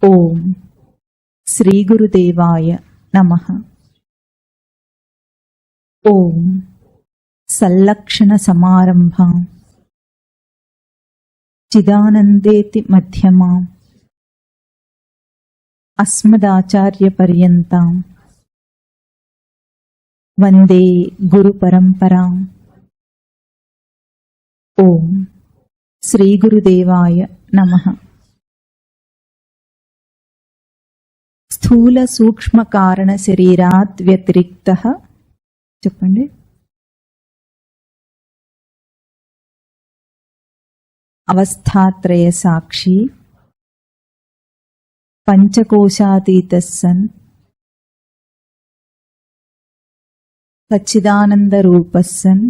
ఓం శ్రీ గురుదేవాయ నమః. ఓం సల్లక్షణ సమారంభాం చిదానందేతి మధ్యమాం అస్మదాచార్య పర్యంతాం వందే గురు పరంపరాం. ఓం శ్రీ గురుదేవాయ నమః. స్థూల సూక్ష్మ కారణ శరీరాత్ వ్యతిరిక్తః చెప్పండి. అవస్థాత్రయ సాక్షి పంచకోశాతీతః సన్ సచ్చిదానంద రూపః సన్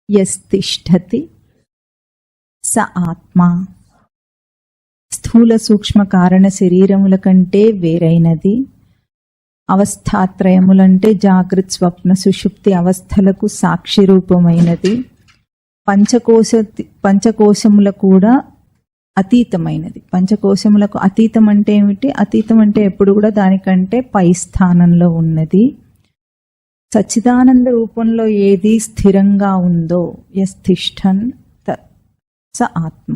యస్తిష్ఠతి స ఆత్మా. స్థూల సూక్ష్మ కారణ శరీరముల కంటే వేరైనది. అవస్థాత్రయములంటే జాగృత్ స్వప్న సుషుప్తి అవస్థలకు సాక్షి రూపమైనది. పంచకోశముల కూడా అతీతమైనది. పంచకోశములకు అతీతం అంటే ఏమిటి? అతీతం అంటే ఎప్పుడు కూడా దానికంటే పై స్థానంలో ఉన్నది. సచ్చిదానంద రూపంలో ఏది స్థిరంగా ఉందో యస్థిష్ఠన్ స ఆత్మ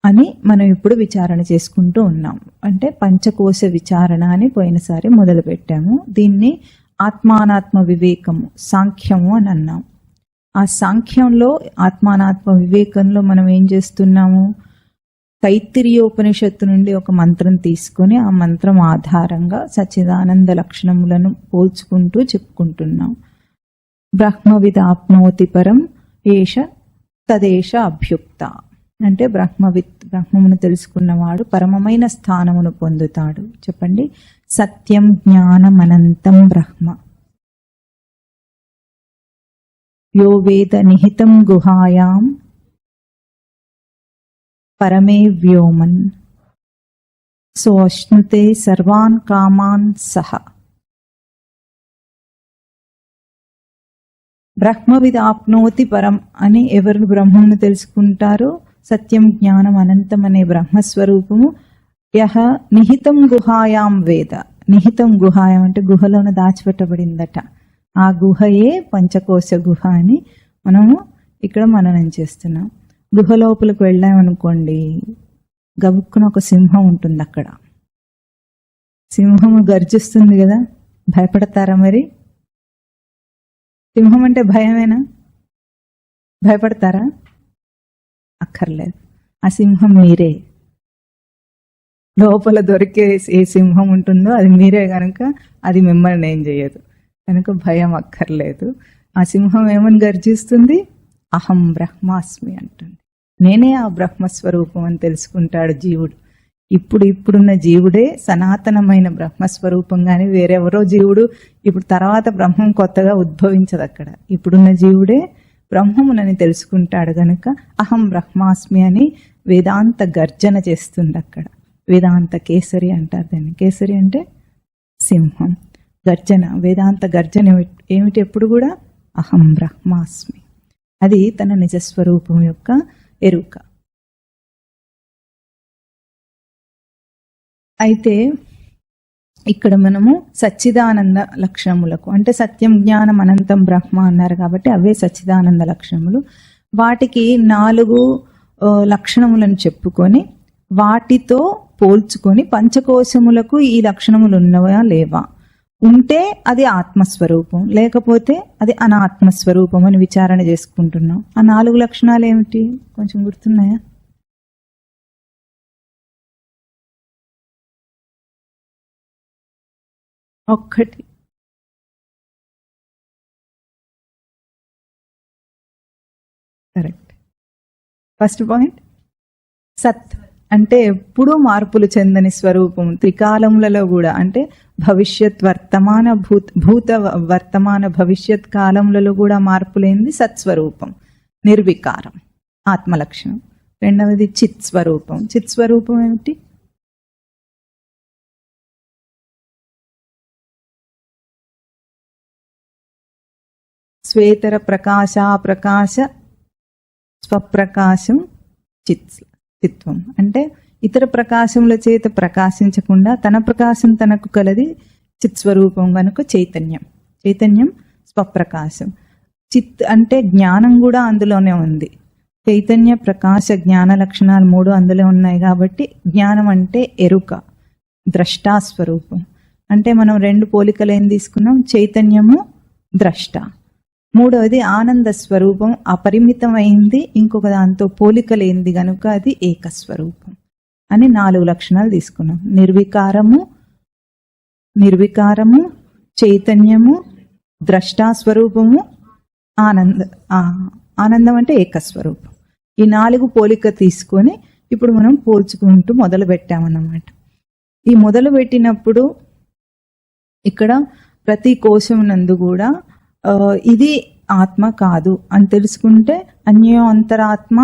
అని మనం ఇప్పుడు విచారణ చేసుకుంటూ ఉన్నాం. అంటే పంచకోశ విచారణ అని పోయినసారి మొదలు పెట్టాము. దీన్ని ఆత్మానాత్మ వివేకము, సాంఖ్యము అని అన్నాం. ఆ సాంఖ్యంలో ఆత్మానాత్మ వివేకంలో మనం ఏం చేస్తున్నాము? తైత్తిరీయోపనిషత్తు నుండి ఒక మంత్రం తీసుకొని ఆ మంత్రం ఆధారంగా సచ్చిదానంద లక్షణములను పోల్చుకుంటూ చెప్పుకుంటున్నాం. బ్రహ్మవిద్ ఆప్నోతి పరం ఏష తదేష అభ్యుక్త. అంటే బ్రహ్మమును తెలుసుకున్నవాడు పరమమైన స్థానమును పొందుతాడు. చెప్పండి. సత్యం జ్ఞానం అనంతం బ్రహ్మ యో వేద నిహితం గుహాయాం పరమే వ్యోమన్ సోష్ణుతే సర్వాన్ కామాన్ సహ. బ్రహ్మవిద్ ఆప్నోతి పరం అని ఎవరు బ్రహ్మమును తెలుసుకుంటారో, సత్యం జ్ఞానం అనంతం అనే బ్రహ్మస్వరూపము యహ నిహితం గుహాయాం వేద. నిహితం గుహాయం అంటే గుహలోన దాచిపెట్టబడిందట. ఆ గుహయే పంచకోశ గుహ అని మనము ఇక్కడ మననం చేస్తున్నాం. గుహ లోపలికి వెళ్ళామనుకోండి, గబుక్కున ఒక సింహం ఉంటుంది అక్కడ. సింహము గర్జిస్తుంది కదా, భయపడతారా మరి? సింహం అంటే భయమేనా? భయపడతారా? అక్కర్లేదు. ఆ సింహం మీరే. లోపల దొరికే ఏ సింహం ఉంటుందో అది మీరే కనుక అది మిమ్మల్ని ఏం చేయదు. కనుక భయం అక్కర్లేదు. ఆ సింహం ఏమని గర్జిస్తుంది? అహం బ్రహ్మాస్మి అంటుంది. నేనే ఆ బ్రహ్మస్వరూపం అని తెలుసుకుంటాడు జీవుడు. ఇప్పుడున్న జీవుడే సనాతనమైన బ్రహ్మస్వరూపం. కానీ వేరెవరో జీవుడు ఇప్పుడు తర్వాత బ్రహ్మం కొత్తగా ఉద్భవించదు అక్కడ. ఇప్పుడున్న జీవుడే బ్రహ్మమునని తెలుసుకుంటాడు గనుక అహం బ్రహ్మాస్మి అని వేదాంత గర్జన చేస్తుంది అక్కడ. వేదాంత కేసరి అంటారు దాన్ని. కేసరి అంటే సింహం. గర్జన, వేదాంత గర్జన ఏమిటి? ఎప్పుడు కూడా అహం బ్రహ్మాస్మి. అది తన నిజస్వరూపం యొక్క ఎరుక. అయితే ఇక్కడ మనము సచ్చిదానంద లక్షణములకు, అంటే సత్యం జ్ఞానం అనంతం బ్రహ్మ అన్నారు కాబట్టి అవే సచ్చిదానంద లక్షణములు. వాటికి 4 లక్షణములను చెప్పుకొని వాటితో పోల్చుకొని పంచకోశములకు ఈ లక్షణములు ఉన్నవా లేవా, ఉంటే అది ఆత్మస్వరూపం, లేకపోతే అది అనాత్మస్వరూపం అని విచారణ చేసుకుంటున్నాం. ఆ 4 లక్షణాలు ఏమిటి? కొంచెం గుర్తున్నాయా? ఒక్కటి. కరెక్ట్. ఫస్ట్ పాయింట్ సత్ అంటే ఎప్పుడూ మార్పులు చెందని స్వరూపం. త్రికాలములలో కూడా, అంటే భవిష్యత్ వర్తమాన భూత వర్తమాన భవిష్యత్ కాలములలో కూడా మార్పులేంది సత్స్వరూపం. నిర్వికారం ఆత్మలక్షణం. రెండవది చిత్ స్వరూపం. చిత్ స్వరూపం ఏమిటి? శ్వేతర ప్రకాశ స్వప్రకాశం చిత్. చిత్వం అంటే ఇతర ప్రకాశముల చేత ప్రకాశించకుండా తన ప్రకాశం తనకు కలది చిత్స్వరూపం కనుక చైతన్యం. చైతన్యం స్వప్రకాశం. చిత్ అంటే జ్ఞానం కూడా అందులోనే ఉంది. చైతన్య ప్రకాశ జ్ఞాన లక్షణాలు 3 అందులో ఉన్నాయి కాబట్టి జ్ఞానం అంటే ఎరుక, ద్రష్టాస్వరూపం. అంటే మనం 2 పోలికలు ఏం తీసుకున్నాం, చైతన్యము ద్రష్ట. 3వది ఆనంద స్వరూపం, అపరిమితమైంది, ఇంకొక దాంతో పోలికలేంది కనుక అది ఏకస్వరూపం అని 4 లక్షణాలు తీసుకున్నాం. నిర్వికారము, చైతన్యము, ద్రష్టాస్వరూపము, ఆనందం అంటే ఏకస్వరూపం. ఈ 4 పోలిక తీసుకొని ఇప్పుడు మనం పోల్చుకుంటూ మొదలు పెట్టామన్నమాట. ఈ మొదలు పెట్టినప్పుడు ఇక్కడ ప్రతి కోశం నందు కూడా ఇది ఆత్మ కాదు అని తెలుసుకుంటే అన్యో అంతరాత్మ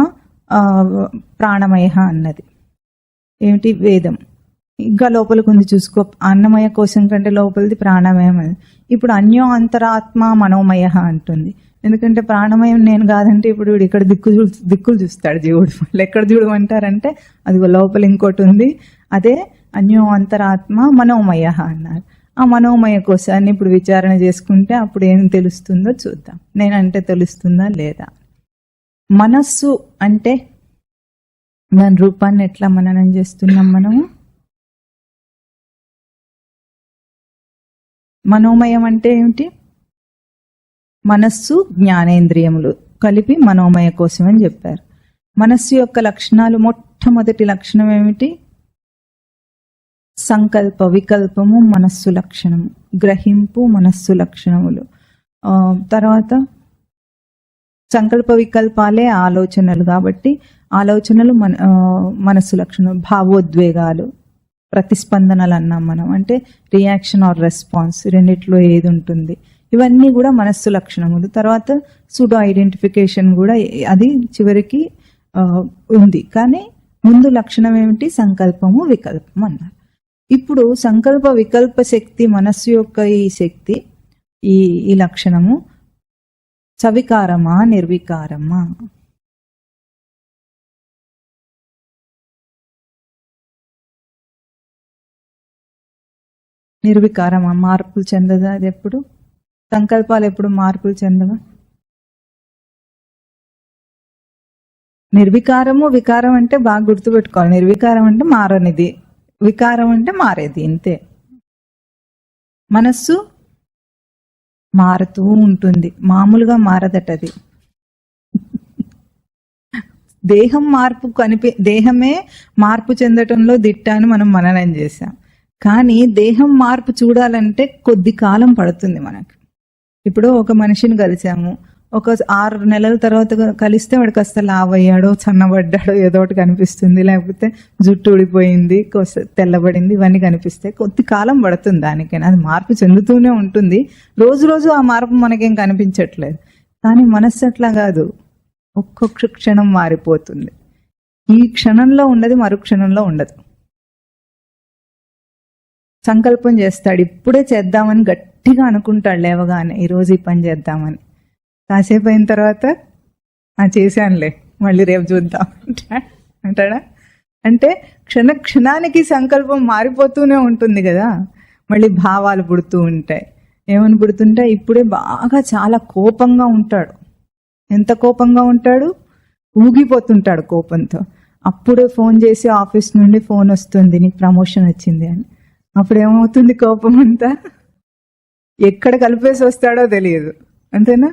ప్రాణమయ అన్నది ఏమిటి వేదం. ఇంకా లోపలికి ఉంది చూసుకో, అన్నమయ కోశం కంటే లోపలిది ప్రాణమయం అని. ఇప్పుడు అన్యో అంతరాత్మ మనోమయ అంటుంది. ఎందుకంటే ప్రాణమయం నేను కాదంటే ఇప్పుడు వీడు ఇక్కడ దిక్కులు చూస్తాడు జీవుడు. వాళ్ళు ఎక్కడ చూడమంటారంటే అది లోపల ఇంకోటి ఉంది, అదే అన్యో అంతరాత్మ మనోమయ అన్నారు. ఆ మనోమయ కోశాన్ని ఇప్పుడు విచారణ చేసుకుంటే అప్పుడు ఏం తెలుస్తుందో చూద్దాం. నేనంటే తెలుస్తుందా లేదా. మనస్సు అంటే మన రూపాన్ని ఎట్లా మననం చేస్తున్నాం మనము. మనోమయం అంటే ఏమిటి, మనస్సు జ్ఞానేంద్రియములు కలిపి మనోమయ కోశం అని చెప్పారు. మనస్సు యొక్క లక్షణాలు, మొట్టమొదటి లక్షణం ఏమిటి, సంకల్ప వికల్పము మనస్సు లక్షణము, గ్రహింపు మనస్సు లక్షణములు. తర్వాత సంకల్ప వికల్పాలే ఆలోచనలు కాబట్టి ఆలోచనలు మనస్సు లక్షణం. భావోద్వేగాలు, ప్రతిస్పందనలు అన్నాం మనం, అంటే రియాక్షన్ ఆర్ రెస్పాన్స్, రెండిట్లో ఏది ఉంటుంది, ఇవన్నీ కూడా మనస్సు లక్షణములు. తర్వాత సూడో ఐడెంటిఫికేషన్ కూడా అది చివరికి ఉంది. కానీ ముందు లక్షణం ఏమిటి, సంకల్పము వికల్పం అన్నారు. ఇప్పుడు సంకల్ప వికల్ప శక్తి, మనస్సు యొక్క ఈ శక్తి, ఈ లక్షణము సవికారమా నిర్వికారమా. నిర్వికారమా, మార్పులు చెందదా అది ఎప్పుడు. సంకల్పాలు ఎప్పుడు మార్పులు చెందవా. నిర్వికారము వికారం అంటే బాగా గుర్తుపెట్టుకోవాలి. నిర్వికారం అంటే మారనిది, వికారం అంటే మారేది, అంతే. మనస్సు మారుతూ ఉంటుంది, మామూలుగా మారదటది. దేహం మార్పు దేహమే మార్పు చెందటంలో దిట్ట అని మనం మననం చేశాం. కానీ దేహం మార్పు చూడాలంటే కొద్ది కాలం పడుతుంది మనకి. ఇప్పుడు ఒక మనిషిని కలిసాము, ఒక 6 నెలల తర్వాత కలిస్తే వాడు కాస్త లావ్ అయ్యాడో, సన్నబడ్డాడో, ఏదో ఒకటి కనిపిస్తుంది. లేకపోతే జుట్టు ఊడిపోయింది, తెల్లబడింది, ఇవన్నీ కనిపిస్తాయి. కొద్ది కాలం పడుతుంది దానికైనా. అది మార్పు చెందుతూనే ఉంటుంది. రోజు రోజు ఆ మార్పు మనకేం కనిపించట్లేదు. కానీ మనస్సు అట్లా కాదు, ఒక్కొక్క క్షణం మారిపోతుంది. ఈ క్షణంలో ఉండదు, మరు క్షణంలో ఉండదు. సంకల్పం చేస్తాడు, ఇప్పుడే చేద్దామని గట్టిగా అనుకుంటాడు లేవగానే, ఈరోజు ఈ పని చేద్దామని. కాసేపు అయిన తర్వాత చేశానులే, మళ్ళీ రేపు చూద్దాం అంటాడా. అంటే క్షణానికి సంకల్పం మారిపోతూనే ఉంటుంది కదా. మళ్ళీ భావాలు పుడుతూ ఉంటాయి. ఏమని పుడుతుంటాయి, ఇప్పుడే బాగా చాలా కోపంగా ఉంటాడు. ఎంత కోపంగా ఉంటాడు, ఊగిపోతుంటాడు కోపంతో. అప్పుడే ఫోన్ చేసి ఆఫీస్ నుండి ఫోన్ వస్తుంది, నీకు ప్రమోషన్ వచ్చింది అని. అప్పుడు ఏమవుతుంది, కోపం అంతా ఎక్కడ కలిపేసి వస్తాడో తెలియదు, అంతేనా.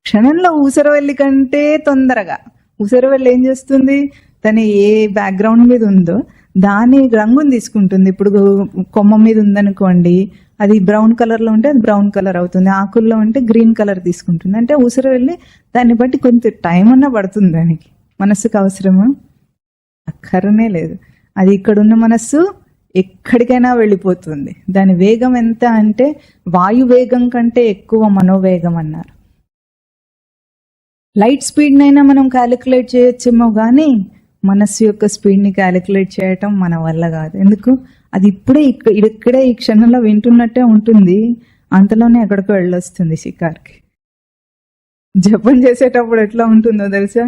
క్షణంలో ఊసరవెల్లి కంటే తొందరగా ఊసరవెల్లి ఏం చేస్తుంది, తను ఏ బ్యాక్గ్రౌండ్ మీద ఉందో దాని రంగుని తీసుకుంటుంది. ఇప్పుడు కొమ్మ మీద ఉందనుకోండి, అది బ్రౌన్ కలర్లో ఉంటే అది బ్రౌన్ కలర్ అవుతుంది, ఆకుల్లో ఉంటే గ్రీన్ కలర్ తీసుకుంటుంది. అంటే ఊసరవెల్లి దాన్ని బట్టి కొంత టైం అన్నా పడుతుంది. దానికి మనస్సుకు అవసరమా, అక్కరనే లేదు. అది ఇక్కడున్న మనస్సు ఎక్కడికైనా వెళ్ళిపోతుంది. దాని వేగం ఎంత అంటే వాయు వేగం కంటే ఎక్కువ మనోవేగం అన్నారు. లైట్ స్పీడ్నైనా మనం క్యాలిక్యులేట్ చేయొచ్చేమో, కానీ మనస్సు యొక్క స్పీడ్ని క్యాలిక్యులేట్ చేయటం మన వల్ల కాదు. ఎందుకు, అది ఇక్కడే ఈ క్షణంలో వింటున్నట్టే ఉంటుంది, అంతలోనే ఎక్కడికో వెళ్ళొస్తుంది షికార్కి. జపం చేసేటప్పుడు ఎట్లా ఉంటుందో తెలుసా,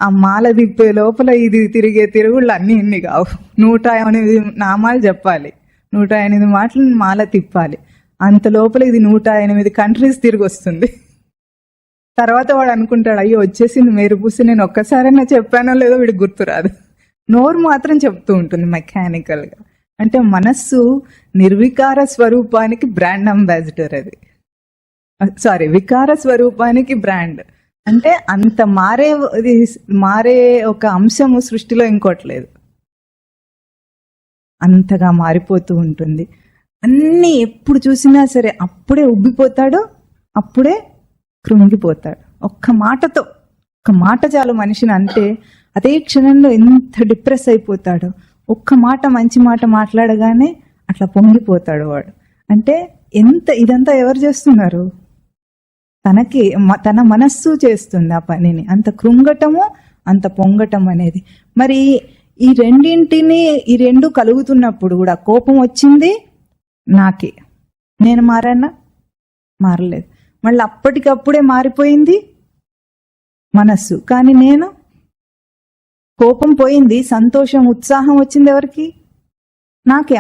ఆ మాల తిప్పే లోపల ఇది తిరిగే తిరుగుళ్ళు అన్నీ ఇన్ని కావు. 108 నామాలు చెప్పాలి, 108 మాటలు మాల తిప్పాలి. అంత లోపల ఇది 108 కంట్రీస్ తిరిగి వస్తుంది. తర్వాత వాడు అనుకుంటాడు, అయ్యో వచ్చేసింది మేరుపూసి, నేను ఒక్కసారైనా చెప్పానో లేదో వీడికి గుర్తురాదు. నోరు మాత్రం చెప్తూ ఉంటుంది మెకానికల్గా. అంటే మనస్సు నిర్వికార స్వరూపానికి బ్రాండ్ అంబాసిడర్. అది వికార స్వరూపానికి బ్రాండ్. అంటే అంత మారే ఒక అంశము సృష్టిలో ఇంకోట్లేదు. అంతగా మారిపోతూ ఉంటుంది. అన్నీ ఎప్పుడు చూసినా సరే అప్పుడే ఉబ్బిపోతాడు, అప్పుడే కృంగిపోతాడు. ఒక్క మాట చాలు మనిషిని. అంటే అదే క్షణంలో ఎంత డిప్రెస్ అయిపోతాడో. ఒక్క మాట మంచి మాట మాట్లాడగానే అట్లా పొంగిపోతాడు వాడు. అంటే ఇదంతా ఎవరు చేస్తున్నారు? తన మనస్సు చేస్తుంది ఆ పనిని. అంత కృంగటము, అంత పొంగటం అనేది. మరి ఈ రెండు కలుగుతున్నప్పుడు కూడా కోపం వచ్చింది నాకే, నేను మారానా? మారలేదు. మళ్ళీ అప్పటికప్పుడే మారిపోయింది మనస్సు. కానీ నేను, కోపం పోయింది, సంతోషం ఉత్సాహం వచ్చింది ఎవరికి? నాకే.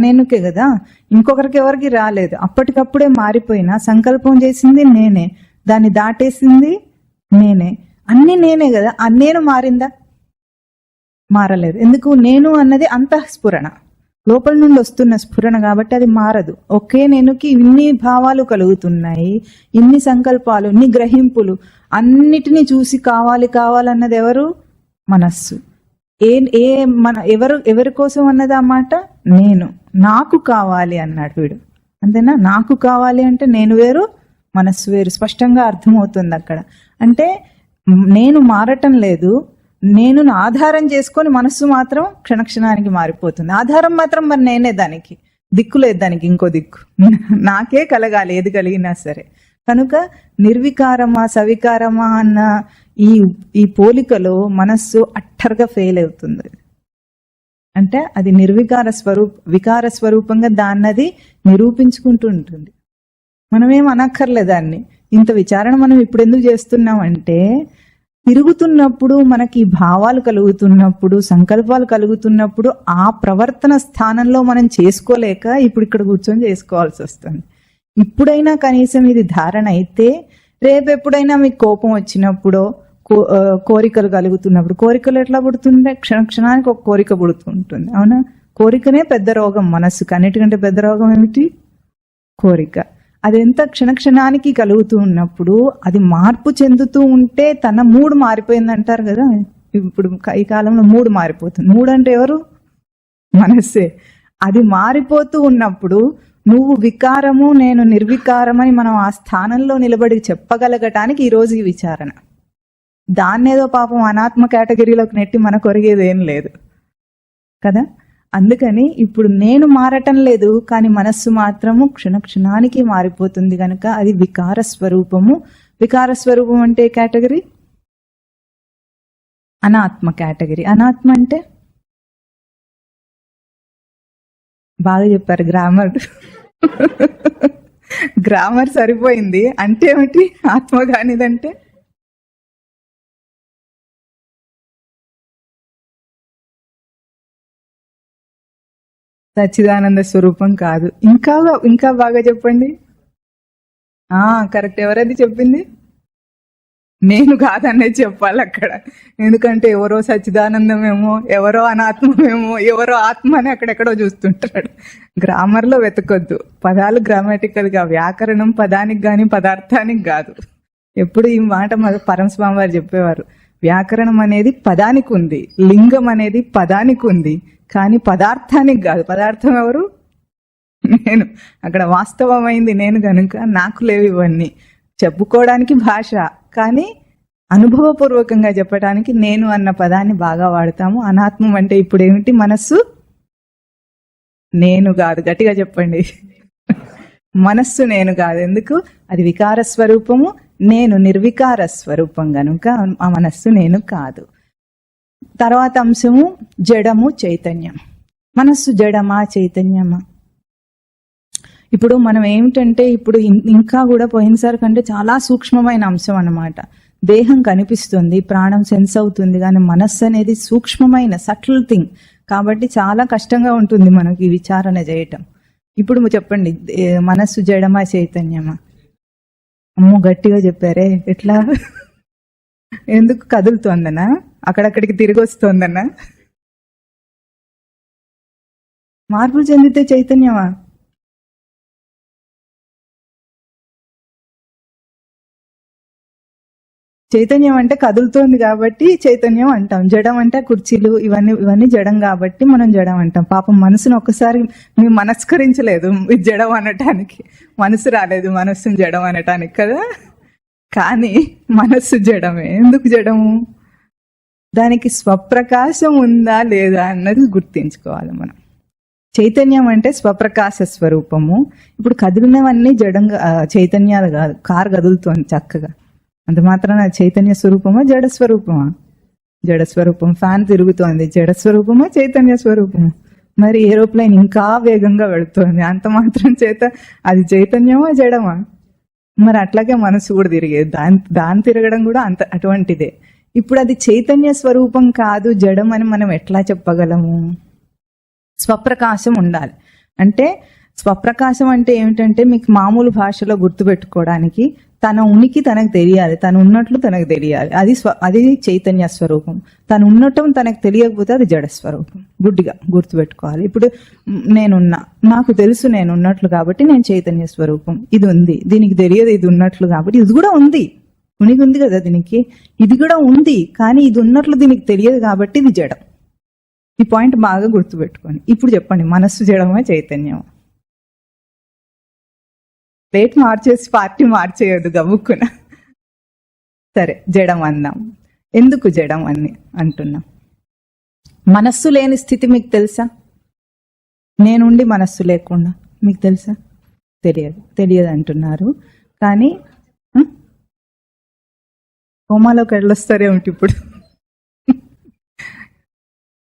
నేనుకే కదా, ఇంకొకరికి ఎవరికి రాలేదు. అప్పటికప్పుడే మారిపోయినా సంకల్పం చేసింది నేనే, దాన్ని దాటేసింది నేనే, అన్ని నేనే కదా. ఆ నేను మారిందా? మారలేదు. ఎందుకు? నేను అన్నది అంతఃస్ఫురణ, లోపల నుండి వస్తున్న స్ఫురణ కాబట్టి అది మారదు. ఒకే నేనుకి ఇన్ని భావాలు కలుగుతున్నాయి, ఇన్ని సంకల్పాలు, ఇన్ని గ్రహింపులు, అన్నిటినీ చూసి కావాలన్నది ఎవరు? మనస్సు. ఎవరి కోసం అన్నది ఆ మాట? నేను. నాకు కావాలి అన్నాడు వీడు. అంతేనా? నాకు కావాలి అంటే నేను వేరు, మనస్సు వేరు. స్పష్టంగా అర్థమవుతుంది అక్కడ. అంటే నేను మారటం లేదు, నేను ఆధారం చేసుకొని మనస్సు మాత్రం క్షణక్షణానికి మారిపోతుంది. ఆధారం మాత్రం మరి నేనే, దానికి దిక్కు లేదు, దానికి ఇంకో దిక్కు నాకే కలగాలి ఏది కలిగినా సరే. కనుక నిర్వికారమా సవికారమా అన్న ఈ పోలికలో మనస్సు అట్టర్గా ఫెయిల్ అవుతుంది. అంటే అది వికార స్వరూపంగా దాన్నది నిరూపించుకుంటూ ఉంటుంది. మనమేం అనక్కర్లే దాన్ని. ఇంత విచారణ మనం ఇప్పుడు ఎందుకు చేస్తున్నామంటే, తిరుగుతున్నప్పుడు మనకి భావాలు కలుగుతున్నప్పుడు, సంకల్పాలు కలుగుతున్నప్పుడు ఆ ప్రవర్తన స్థానంలో మనం చేసుకోలేక ఇప్పుడు ఇక్కడ కూర్చొని చేసుకోవాల్సి వస్తుంది. ఇప్పుడైనా కనీసం ఇది ధారణ అయితే, రేపు ఎప్పుడైనా మీకు కోపం వచ్చినప్పుడో, కోరికలు కలుగుతున్నప్పుడు, కోరికలు ఎట్లా పుడుతుంటే క్షణానికి ఒక కోరిక పుడుతుంటుంది. అవునా? కోరికనే పెద్ద రోగం మనస్సుకు. అన్నిటికంటే పెద్ద రోగం ఏమిటి? కోరిక. అది ఎంత క్షణానికి కలుగుతూ ఉన్నప్పుడు అది మార్పు చెందుతూ ఉంటే, తన మూడు మారిపోయింది అంటారు కదా. ఇప్పుడు ఈ కాలంలో మూడు మారిపోతుంది. మూడు అంటే ఎవరు? మనస్సే. అది మారిపోతూ ఉన్నప్పుడు నువ్వు వికారము, నేను నిర్వికారమని మనం ఆ స్థానంలో నిలబడి చెప్పగలగటానికి ఈరోజు ఈ విచారణ. దాన్నేదో పాపం అనాత్మ కేటగిరీలోకి నెట్టి మన కొరిగేది ఏం లేదు కదా. అందుకని ఇప్పుడు నేను మారటం లేదు, కానీ మనస్సు మాత్రము క్షణానికి మారిపోతుంది కనుక అది వికార స్వరూపము. వికార స్వరూపం అంటే కేటగిరీ అనాత్మ కేటగిరీ. అనాత్మ అంటే బాగా చెప్పారు, గ్రామర్ సరిపోయింది. అంటే ఏమిటి ఆత్మ కానిదంటే? సచ్చిదానంద స్వరూపం కాదు. ఇంకా బాగా చెప్పండి. కరెక్ట్. ఎవరది చెప్పింది? నేను కాదనేది చెప్పాలి అక్కడ. ఎందుకంటే ఎవరో సచ్చిదానందమేమో, ఎవరో అనాత్మమేమో, ఎవరో ఆత్మ అని అక్కడెక్కడో చూస్తుంటాడు. గ్రామర్లో వెతకొద్దు. పదాలు గ్రామాటికల్గా, వ్యాకరణం పదానికి కానీ పదార్థానికి కాదు. ఎప్పుడు ఈ మాట పరమస్వామి వారు చెప్పేవారు. వ్యాకరణం అనేది పదానికి ఉంది, లింగం అనేది పదానికి ఉంది, కానీ పదార్థానికి కాదు. పదార్థం ఎవరు? నేను. అక్కడ వాస్తవమైంది నేను కనుక నాకు లేవు ఇవన్నీ. చెప్పుకోవడానికి భాష, కానీ అనుభవపూర్వకంగా చెప్పడానికి నేను అన్న పదాన్ని బాగా వాడతాము. అనాత్మం అంటే ఇప్పుడు ఏమిటి? మనస్సు నేను కాదు. గట్టిగా చెప్పండి. మనస్సు నేను కాదు. ఎందుకు? అది వికార స్వరూపము, నేను నిర్వికార స్వరూపం కనుక ఆ మనస్సు నేను కాదు. తర్వాత అంశము జడము చైతన్యం. మనస్సు జడమా చైతన్యమా? ఇప్పుడు మనం ఏమిటంటే, ఇప్పుడు ఇంకా కూడా పోయినసారి కంటే చాలా సూక్ష్మమైన అంశం అన్నమాట. దేహం కనిపిస్తుంది, ప్రాణం సెన్స్ అవుతుంది, కానీ మనస్సు అనేది సూక్ష్మమైన సటిల్ థింగ్ కాబట్టి చాలా కష్టంగా ఉంటుంది మనకి విచారణ చేయటం. ఇప్పుడు చెప్పండి, మనస్సు జడమా చైతన్యమా? అమ్మో గట్టిగా చెప్పారే, ఎట్లా? ఎందుకు కదులుతోందనా? అక్కడక్కడికి తిరిగి వస్తోందనా? మార్పులు చెందితే చైతన్యమా? చైతన్యం అంటే కదులుతోంది కాబట్టి చైతన్యం అంటాం. జడం అంటే కుర్చీలు ఇవన్నీ జడం కాబట్టి మనం జడం అంటాం. పాపం మనసును ఒక్కసారి మేము మనస్కరించలేదు ఇది జడం అనటానికి, మనసు రాలేదు మనస్సును జడం అనటానికి కదా. కానీ మనస్సు జడమే. ఎందుకు జడము? దానికి స్వప్రకాశం ఉందా లేదా అన్నది గుర్తించుకోవాలి మనం. చైతన్యం అంటే స్వప్రకాశ స్వరూపము. ఇప్పుడు కదిలినవన్నీ జడంగా చైతన్యాలు కాదు. కారు కదులుతోంది చక్కగా, అంత మాత్రాన చైతన్య స్వరూపమా జడ స్వరూపమా? జడ స్వరూపం. ఫ్యాన్ తిరుగుతోంది, జడ స్వరూపమా చైతన్య స్వరూపమా? మరి ఏరోప్లేన్ ఇంకా వేగంగా వెళుతోంది, అంత మాత్రం చేత అది చైతన్యమా జడమా? మరి అట్లాగే మనసు కూడా తిరిగేది, దాని తిరగడం కూడా అటువంటిదే. ఇప్పుడు అది చైతన్య స్వరూపం కాదు జడం అని మనం ఎట్లా చెప్పగలము? స్వప్రకాశం ఉండాలి. అంటే స్వప్రకాశం అంటే ఏమిటంటే మీకు మామూలు భాషలో గుర్తుపెట్టుకోవడానికి తన ఉనికి తనకు తెలియాలి, తను ఉన్నట్లు తనకు తెలియాలి, అది చైతన్య స్వరూపం. తను ఉండటం తనకు తెలియకపోతే అది జడ స్వరూపం. గుడ్డిగా గుర్తుపెట్టుకోవాలి. ఇప్పుడు నేనున్నా, నాకు తెలుసు నేను ఉన్నట్లు కాబట్టి నేను చైతన్య స్వరూపం. ఇది ఉంది, దీనికి తెలియదు ఇది ఉన్నట్లు కాబట్టి ఇది కూడా ఉంది, ఉనికి ఉంది కదా దీనికి, ఇది కూడా ఉంది, కానీ ఇది ఉన్నట్లు దీనికి తెలియదు కాబట్టి ఇది జడం. ఈ పాయింట్ బాగా గుర్తుపెట్టుకోండి. ఇప్పుడు చెప్పండి, మనస్సు జడమా చైతన్యమా? ప్లేట్ మార్చేసి పార్టీ మార్చేయదు గబుక్కున. సరే జడం అన్నాం. ఎందుకు జడం అని అంటున్నాం? మనస్సు లేని స్థితి మీకు తెలుసా? నేనుండి మనస్సు లేకుండా మీకు తెలుసా? తెలియదు అంటున్నారు. కానీ హోమాలోకి వెళ్ళొస్తారేమిటి? ఇప్పుడు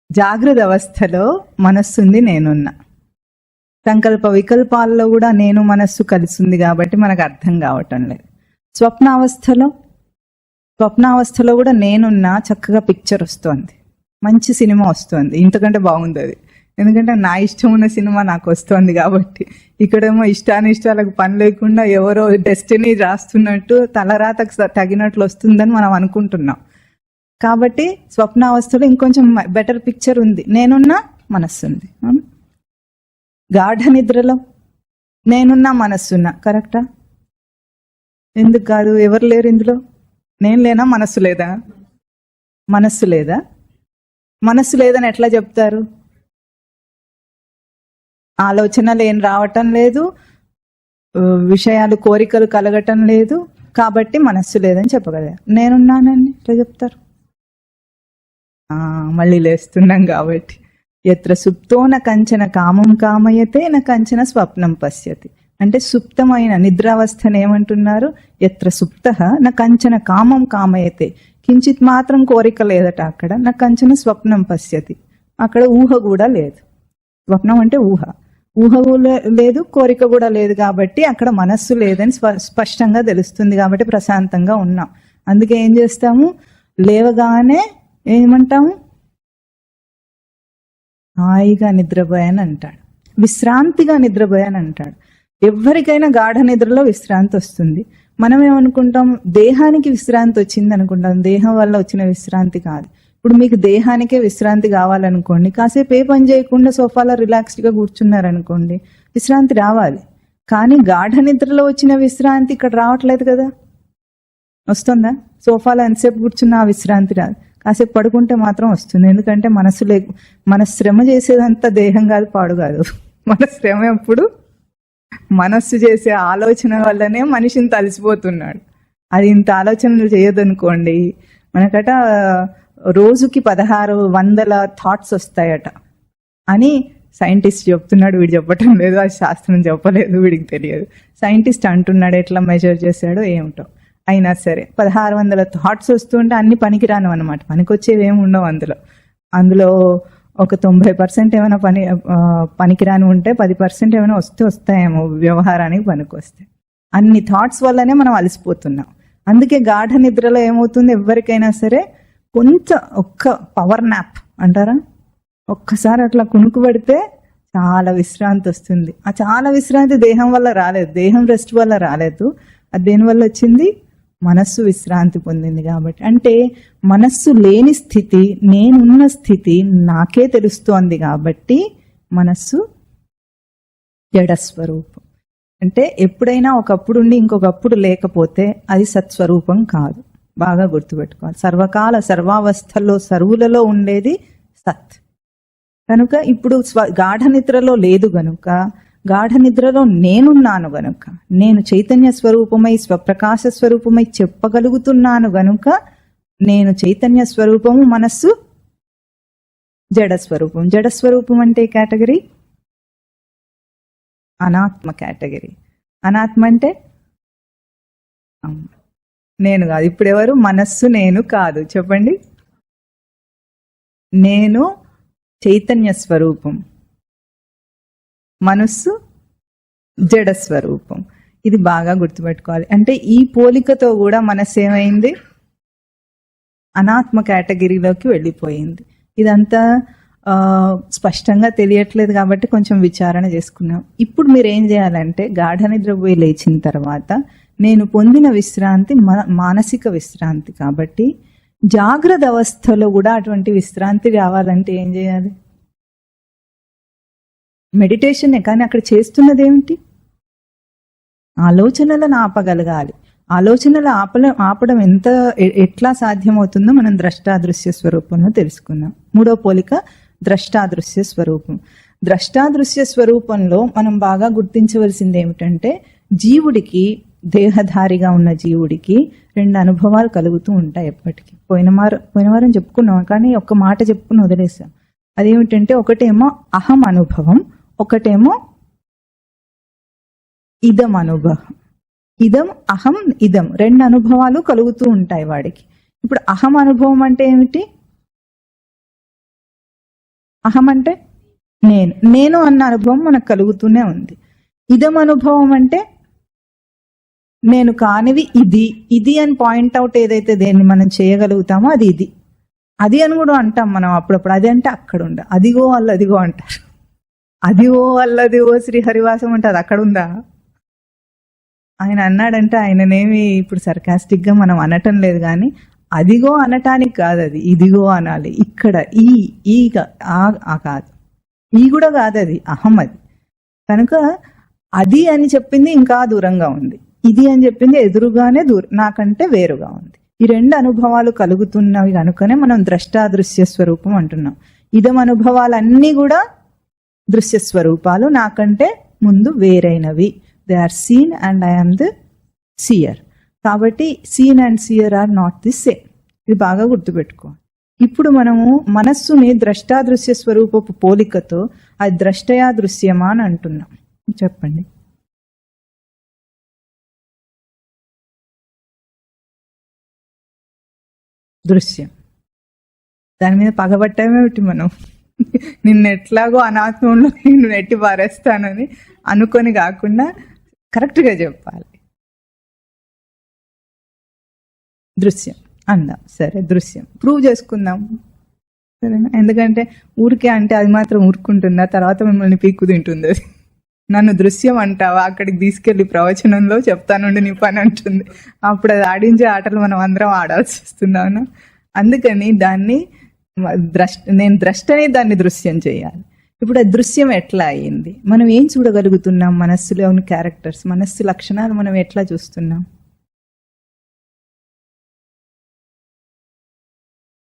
జాగ్రత్త అవస్థలో మనస్సుంది, నేనున్నా. సంకల్ప వికల్పాల్లో కూడా నేను మనస్సు కలిసింది కాబట్టి మనకు అర్థం కావటం లేదు. స్వప్నావస్థలో కూడా నేనున్నా, చక్కగా పిక్చర్ వస్తుంది, మంచి సినిమా వస్తుంది, ఇంతకంటే బాగుంది అది. ఎందుకంటే నా ఇష్టం ఉన్న సినిమా నాకు వస్తుంది కాబట్టి. ఇక్కడేమో ఇష్టానిష్టాలకు పని లేకుండా ఎవరో డెస్టినీ రాస్తున్నట్టు తలరాతకు తగినట్లు వస్తుందని మనం అనుకుంటున్నాం. కాబట్టి స్వప్నావస్థలో ఇంకొంచెం బెటర్ పిక్చర్ ఉంది, నేనున్నా మనస్సు ఉంది. గాఢ నిద్రలో నేనున్నా మనస్సున్నా, కరెక్టా? ఎందుకు కాదు? ఎవరు లేరు ఇందులో? నేను లేనా? మనస్సు లేదా? మనస్సు లేదా? మనస్సు లేదని ఎట్లా చెప్తారు? ఆలోచనలు ఏం రావటం లేదు, విషయాలు కోరికలు కలగటం లేదు, కాబట్టి మనస్సు లేదని చెప్పగలరు. నేనున్నానని ఎట్లా చెప్తారు? మళ్ళీ లేస్తున్నాం కాబట్టి. ఎత్ర సుప్తో న కంచన కామం కామయతే న కంచన స్వప్నం పశ్యతి. అంటే సుప్తమైన నిద్రావస్థను ఏమంటున్నారు? ఎత్ర సుప్త న కంచన కామం కామయతే, కించిత్ మాత్రం కోరిక లేదట అక్కడ. న కంచన స్వప్నం పశ్యతి, అక్కడ ఊహ కూడా లేదు. స్వప్నం అంటే ఊహ కూడా లేదు, కోరిక కూడా లేదు, కాబట్టి అక్కడ మనస్సు లేదని స్పష్టంగా తెలుస్తుంది. కాబట్టి ప్రశాంతంగా ఉన్నాం. అందుకే ఏం చేస్తాము? లేవగానే ఏమంటాము? హాయిగా నిద్రపోయాను అంటాడు, విశ్రాంతిగా నిద్రపోయాను అంటాడు. ఎవరికైనా గాఢ నిద్రలో విశ్రాంతి వస్తుంది. మనం ఏమనుకుంటాం? దేహానికి విశ్రాంతి వచ్చింది అనుకుంటాం. దేహం వల్ల వచ్చిన విశ్రాంతి కాదు. ఇప్పుడు మీకు దేహానికే విశ్రాంతి కావాలనుకోండి, కాసేపు ఏ పని చేయకుండా సోఫాలో రిలాక్స్డ్గా కూర్చున్నారనుకోండి, విశ్రాంతి రావాలి. కానీ గాఢ నిద్రలో వచ్చిన విశ్రాంతి ఇక్కడ రావట్లేదు కదా. వస్తుందా? సోఫాలో ఎంతసేపు కూర్చున్నా ఆ విశ్రాంతి రాదు. కాసేపు పడుకుంటే మాత్రం వస్తుంది. ఎందుకంటే మన శ్రమ చేసేదంతా దేహం కాదు, పాడు కాదు. మన శ్రమ ఎప్పుడు మనస్సు చేసే ఆలోచన వల్లనే మనిషిని తలిసిపోతున్నాడు. అది ఇంత ఆలోచనలు చేయదనుకోండి, మనకట రోజుకి 1600 థాట్స్ వస్తాయట అని సైంటిస్ట్ చెప్తున్నాడు. వీడు చెప్పటం లేదు, అది శాస్త్రం చెప్పలేదు, వీడికి తెలియదు. సైంటిస్ట్ అంటున్నాడు, ఎట్లా మెజర్ చేశాడో ఏమిటో. అయినా సరే 1600 థాట్స్ వస్తుంటే అన్ని పనికిరాను అనమాట. పనికొచ్చేవి ఏమి ఉండవు అందులో ఒక 90% ఏమైనా పనికిరాని ఉంటే 10% ఏమైనా వస్తాయేమో వ్యవహారానికి పనికి వస్తాయి. అన్ని థాట్స్ వల్లనే మనం అలసిపోతున్నాం. అందుకే గాఢ నిద్రలో ఏమవుతుంది, ఎవరికైనా సరే ఒక్క పవర్ నాప్ అంటారా, ఒక్కసారి అట్లా కునుకు పడితే చాలా విశ్రాంతి వస్తుంది. ఆ చాలా విశ్రాంతి దేహం వల్ల రాలేదు, దేహం రెస్ట్ వల్ల రాలేదు. అది దేనివల్ల వచ్చింది, మనస్సు విశ్రాంతి పొందింది కాబట్టి. అంటే మనస్సు లేని స్థితి, నేనున్న స్థితి నాకే తెలుస్తోంది కాబట్టి మనస్సు జడస్వరూపం. అంటే ఎప్పుడైనా ఒకప్పుడు ఉండి ఇంకొకప్పుడు లేకపోతే అది సత్స్వరూపం కాదు. బాగా గుర్తుపెట్టుకోవాలి. సర్వకాల సర్వావస్థల్లో సర్వులలో ఉండేది సత్. కనుక ఇప్పుడు గాఢ నిద్రలో లేదు గనుక, గాఢ నిద్రలో నేనున్నాను గనుక, నేను చైతన్య స్వరూపమై స్వప్రకాశ స్వరూపమై చెప్పగలుగుతున్నాను గనుక నేను చైతన్య స్వరూపము, మనస్సు జడస్వరూపం. జడస్వరూపం అంటే కేటగిరీ అనాత్మ కేటగిరీ. అనాత్మ అంటే నేను కాదు. ఇప్పుడు ఎవరు, మనస్సు నేను కాదు, చెప్పండి. నేను చైతన్య స్వరూపం, మనస్సు జడస్వరూపం. ఇది బాగా గుర్తుపెట్టుకోవాలి. అంటే ఈ పోలికతో కూడా మనస్సు ఏమైంది, అనాత్మ కేటగిరీలోకి వెళ్ళిపోయింది. ఇదంతా స్పష్టంగా తెలియట్లేదు కాబట్టి కొంచెం విచారణ చేసుకున్నాం. ఇప్పుడు మీరు ఏం చేయాలంటే, గాఢ నిద్ర పోయి లేచిన తర్వాత నేను పొందిన విశ్రాంతి మానసిక విశ్రాంతి కాబట్టి, జాగ్రత్త అవస్థలో కూడా అటువంటి విశ్రాంతి రావాలంటే ఏం చేయాలి, మెడిటేషనే. కానీ అక్కడ చేస్తున్నది ఏమిటి, ఆలోచనలను ఆపగలగాలి. ఆలోచనలు ఆపడం ఎట్లా సాధ్యమవుతుందో మనం ద్రష్టాదృశ్య స్వరూపంలో తెలుసుకుందాం. మూడో పోలిక ద్రష్టాదృశ్య స్వరూపం. ద్రష్టాదృశ్య స్వరూపంలో మనం బాగా గుర్తించవలసింది ఏమిటంటే, జీవుడికి, దేహధారిగా ఉన్న జీవుడికి 2 అనుభవాలు కలుగుతూ ఉంటాయి ఎప్పటికీ. పోయిన వారం చెప్పుకున్నాం, కానీ ఒక్క మాట చెప్పుకుని వదిలేసాం. అదేమిటంటే, ఒకటేమో అహం అనుభవం, ఒకటేమో ఇదం అనుభవం. ఇదం, అహం, ఇదం 2 అనుభవాలు కలుగుతూ ఉంటాయి వాడికి. ఇప్పుడు అహం అనుభవం అంటే ఏమిటి, అహం అంటే నేను అన్న అనుభవం మనకు కలుగుతూనే ఉంది. ఇదం అనుభవం అంటే నేను కానివి ఇది అని పాయింట్అవుట్ ఏదైతే దేన్ని మనం చేయగలుగుతామో అది ఇది. అది అని కూడా అంటాం మనం అప్పుడప్పుడు. అది అంటే అక్కడ ఉండ, అదిగో అల్లదిగో అంటారు. అదిగో అల్లదిగో శ్రీహరివాసం అంటే అది అక్కడ ఉందా? ఆయన అన్నాడంటే ఆయననేమి ఇప్పుడు సర్కాస్టిక్ గా మనం అనటం లేదు, కానీ అదిగో అనటానికి కాదు, అది ఇదిగో అనాలి. ఇక్కడ ఈ కాదు, ఈ కూడా కాదు, అది అహం. అది కనుక అది అని చెప్పింది ఇంకా దూరంగా ఉంది, ఇది అని చెప్పింది ఎదురుగానే నాకంటే వేరుగా ఉంది. ఈ 2 అనుభవాలు కలుగుతున్నవి కనుకనే మనం ద్రష్టాదృశ్య స్వరూపం అంటున్నాం. ఇదం అనుభవాలన్నీ కూడా దృశ్య స్వరూపాలు, నాకంటే ముందు వేరైనవి. They are seen and I am the seer. కాబట్టి seen and seer are not the same. ఇది బాగా గుర్తుపెట్టుకో. ఇప్పుడు మనము మనస్సుని ద్రష్టాదృశ్య స్వరూపపు పోలికతో అది ద్రష్టయా దృశ్యమా అని అంటున్నాం. చెప్పండి. దృశ్యం. దాని మీద పగబట్టమేమిటి మనం, నిన్నెట్లాగో అనాత్మంలో నేను నెట్టి పారేస్తానని అనుకొని కాకుండా కరెక్ట్గా చెప్పాలి. దృశ్యం అందాం, సరే దృశ్యం ప్రూవ్ చేసుకుందాం, సరేనా? ఎందుకంటే ఊరికే అంటే అది మాత్రం ఊరుకుంటుందా, తర్వాత మిమ్మల్ని పీక్కు తింటుంది. అది నన్ను దృశ్యం అంటావా, అక్కడికి తీసుకెళ్లి ప్రవచనంలో చెప్తానుండి నీ పని అంటుంది. అప్పుడు అది ఆడించే ఆటలు మనం అందరం ఆడాల్సి వస్తున్నాను. అందుకని దాన్ని నేను ద్రష్టని దాన్ని దృశ్యం చేయాలి. ఇప్పుడు ఆ దృశ్యం ఎట్లా అయ్యింది, మనం ఏం చూడగలుగుతున్నాం, మనస్సులోని క్యారెక్టర్స్, మనస్సు లక్షణాలు మనం ఎట్లా చూస్తున్నాం.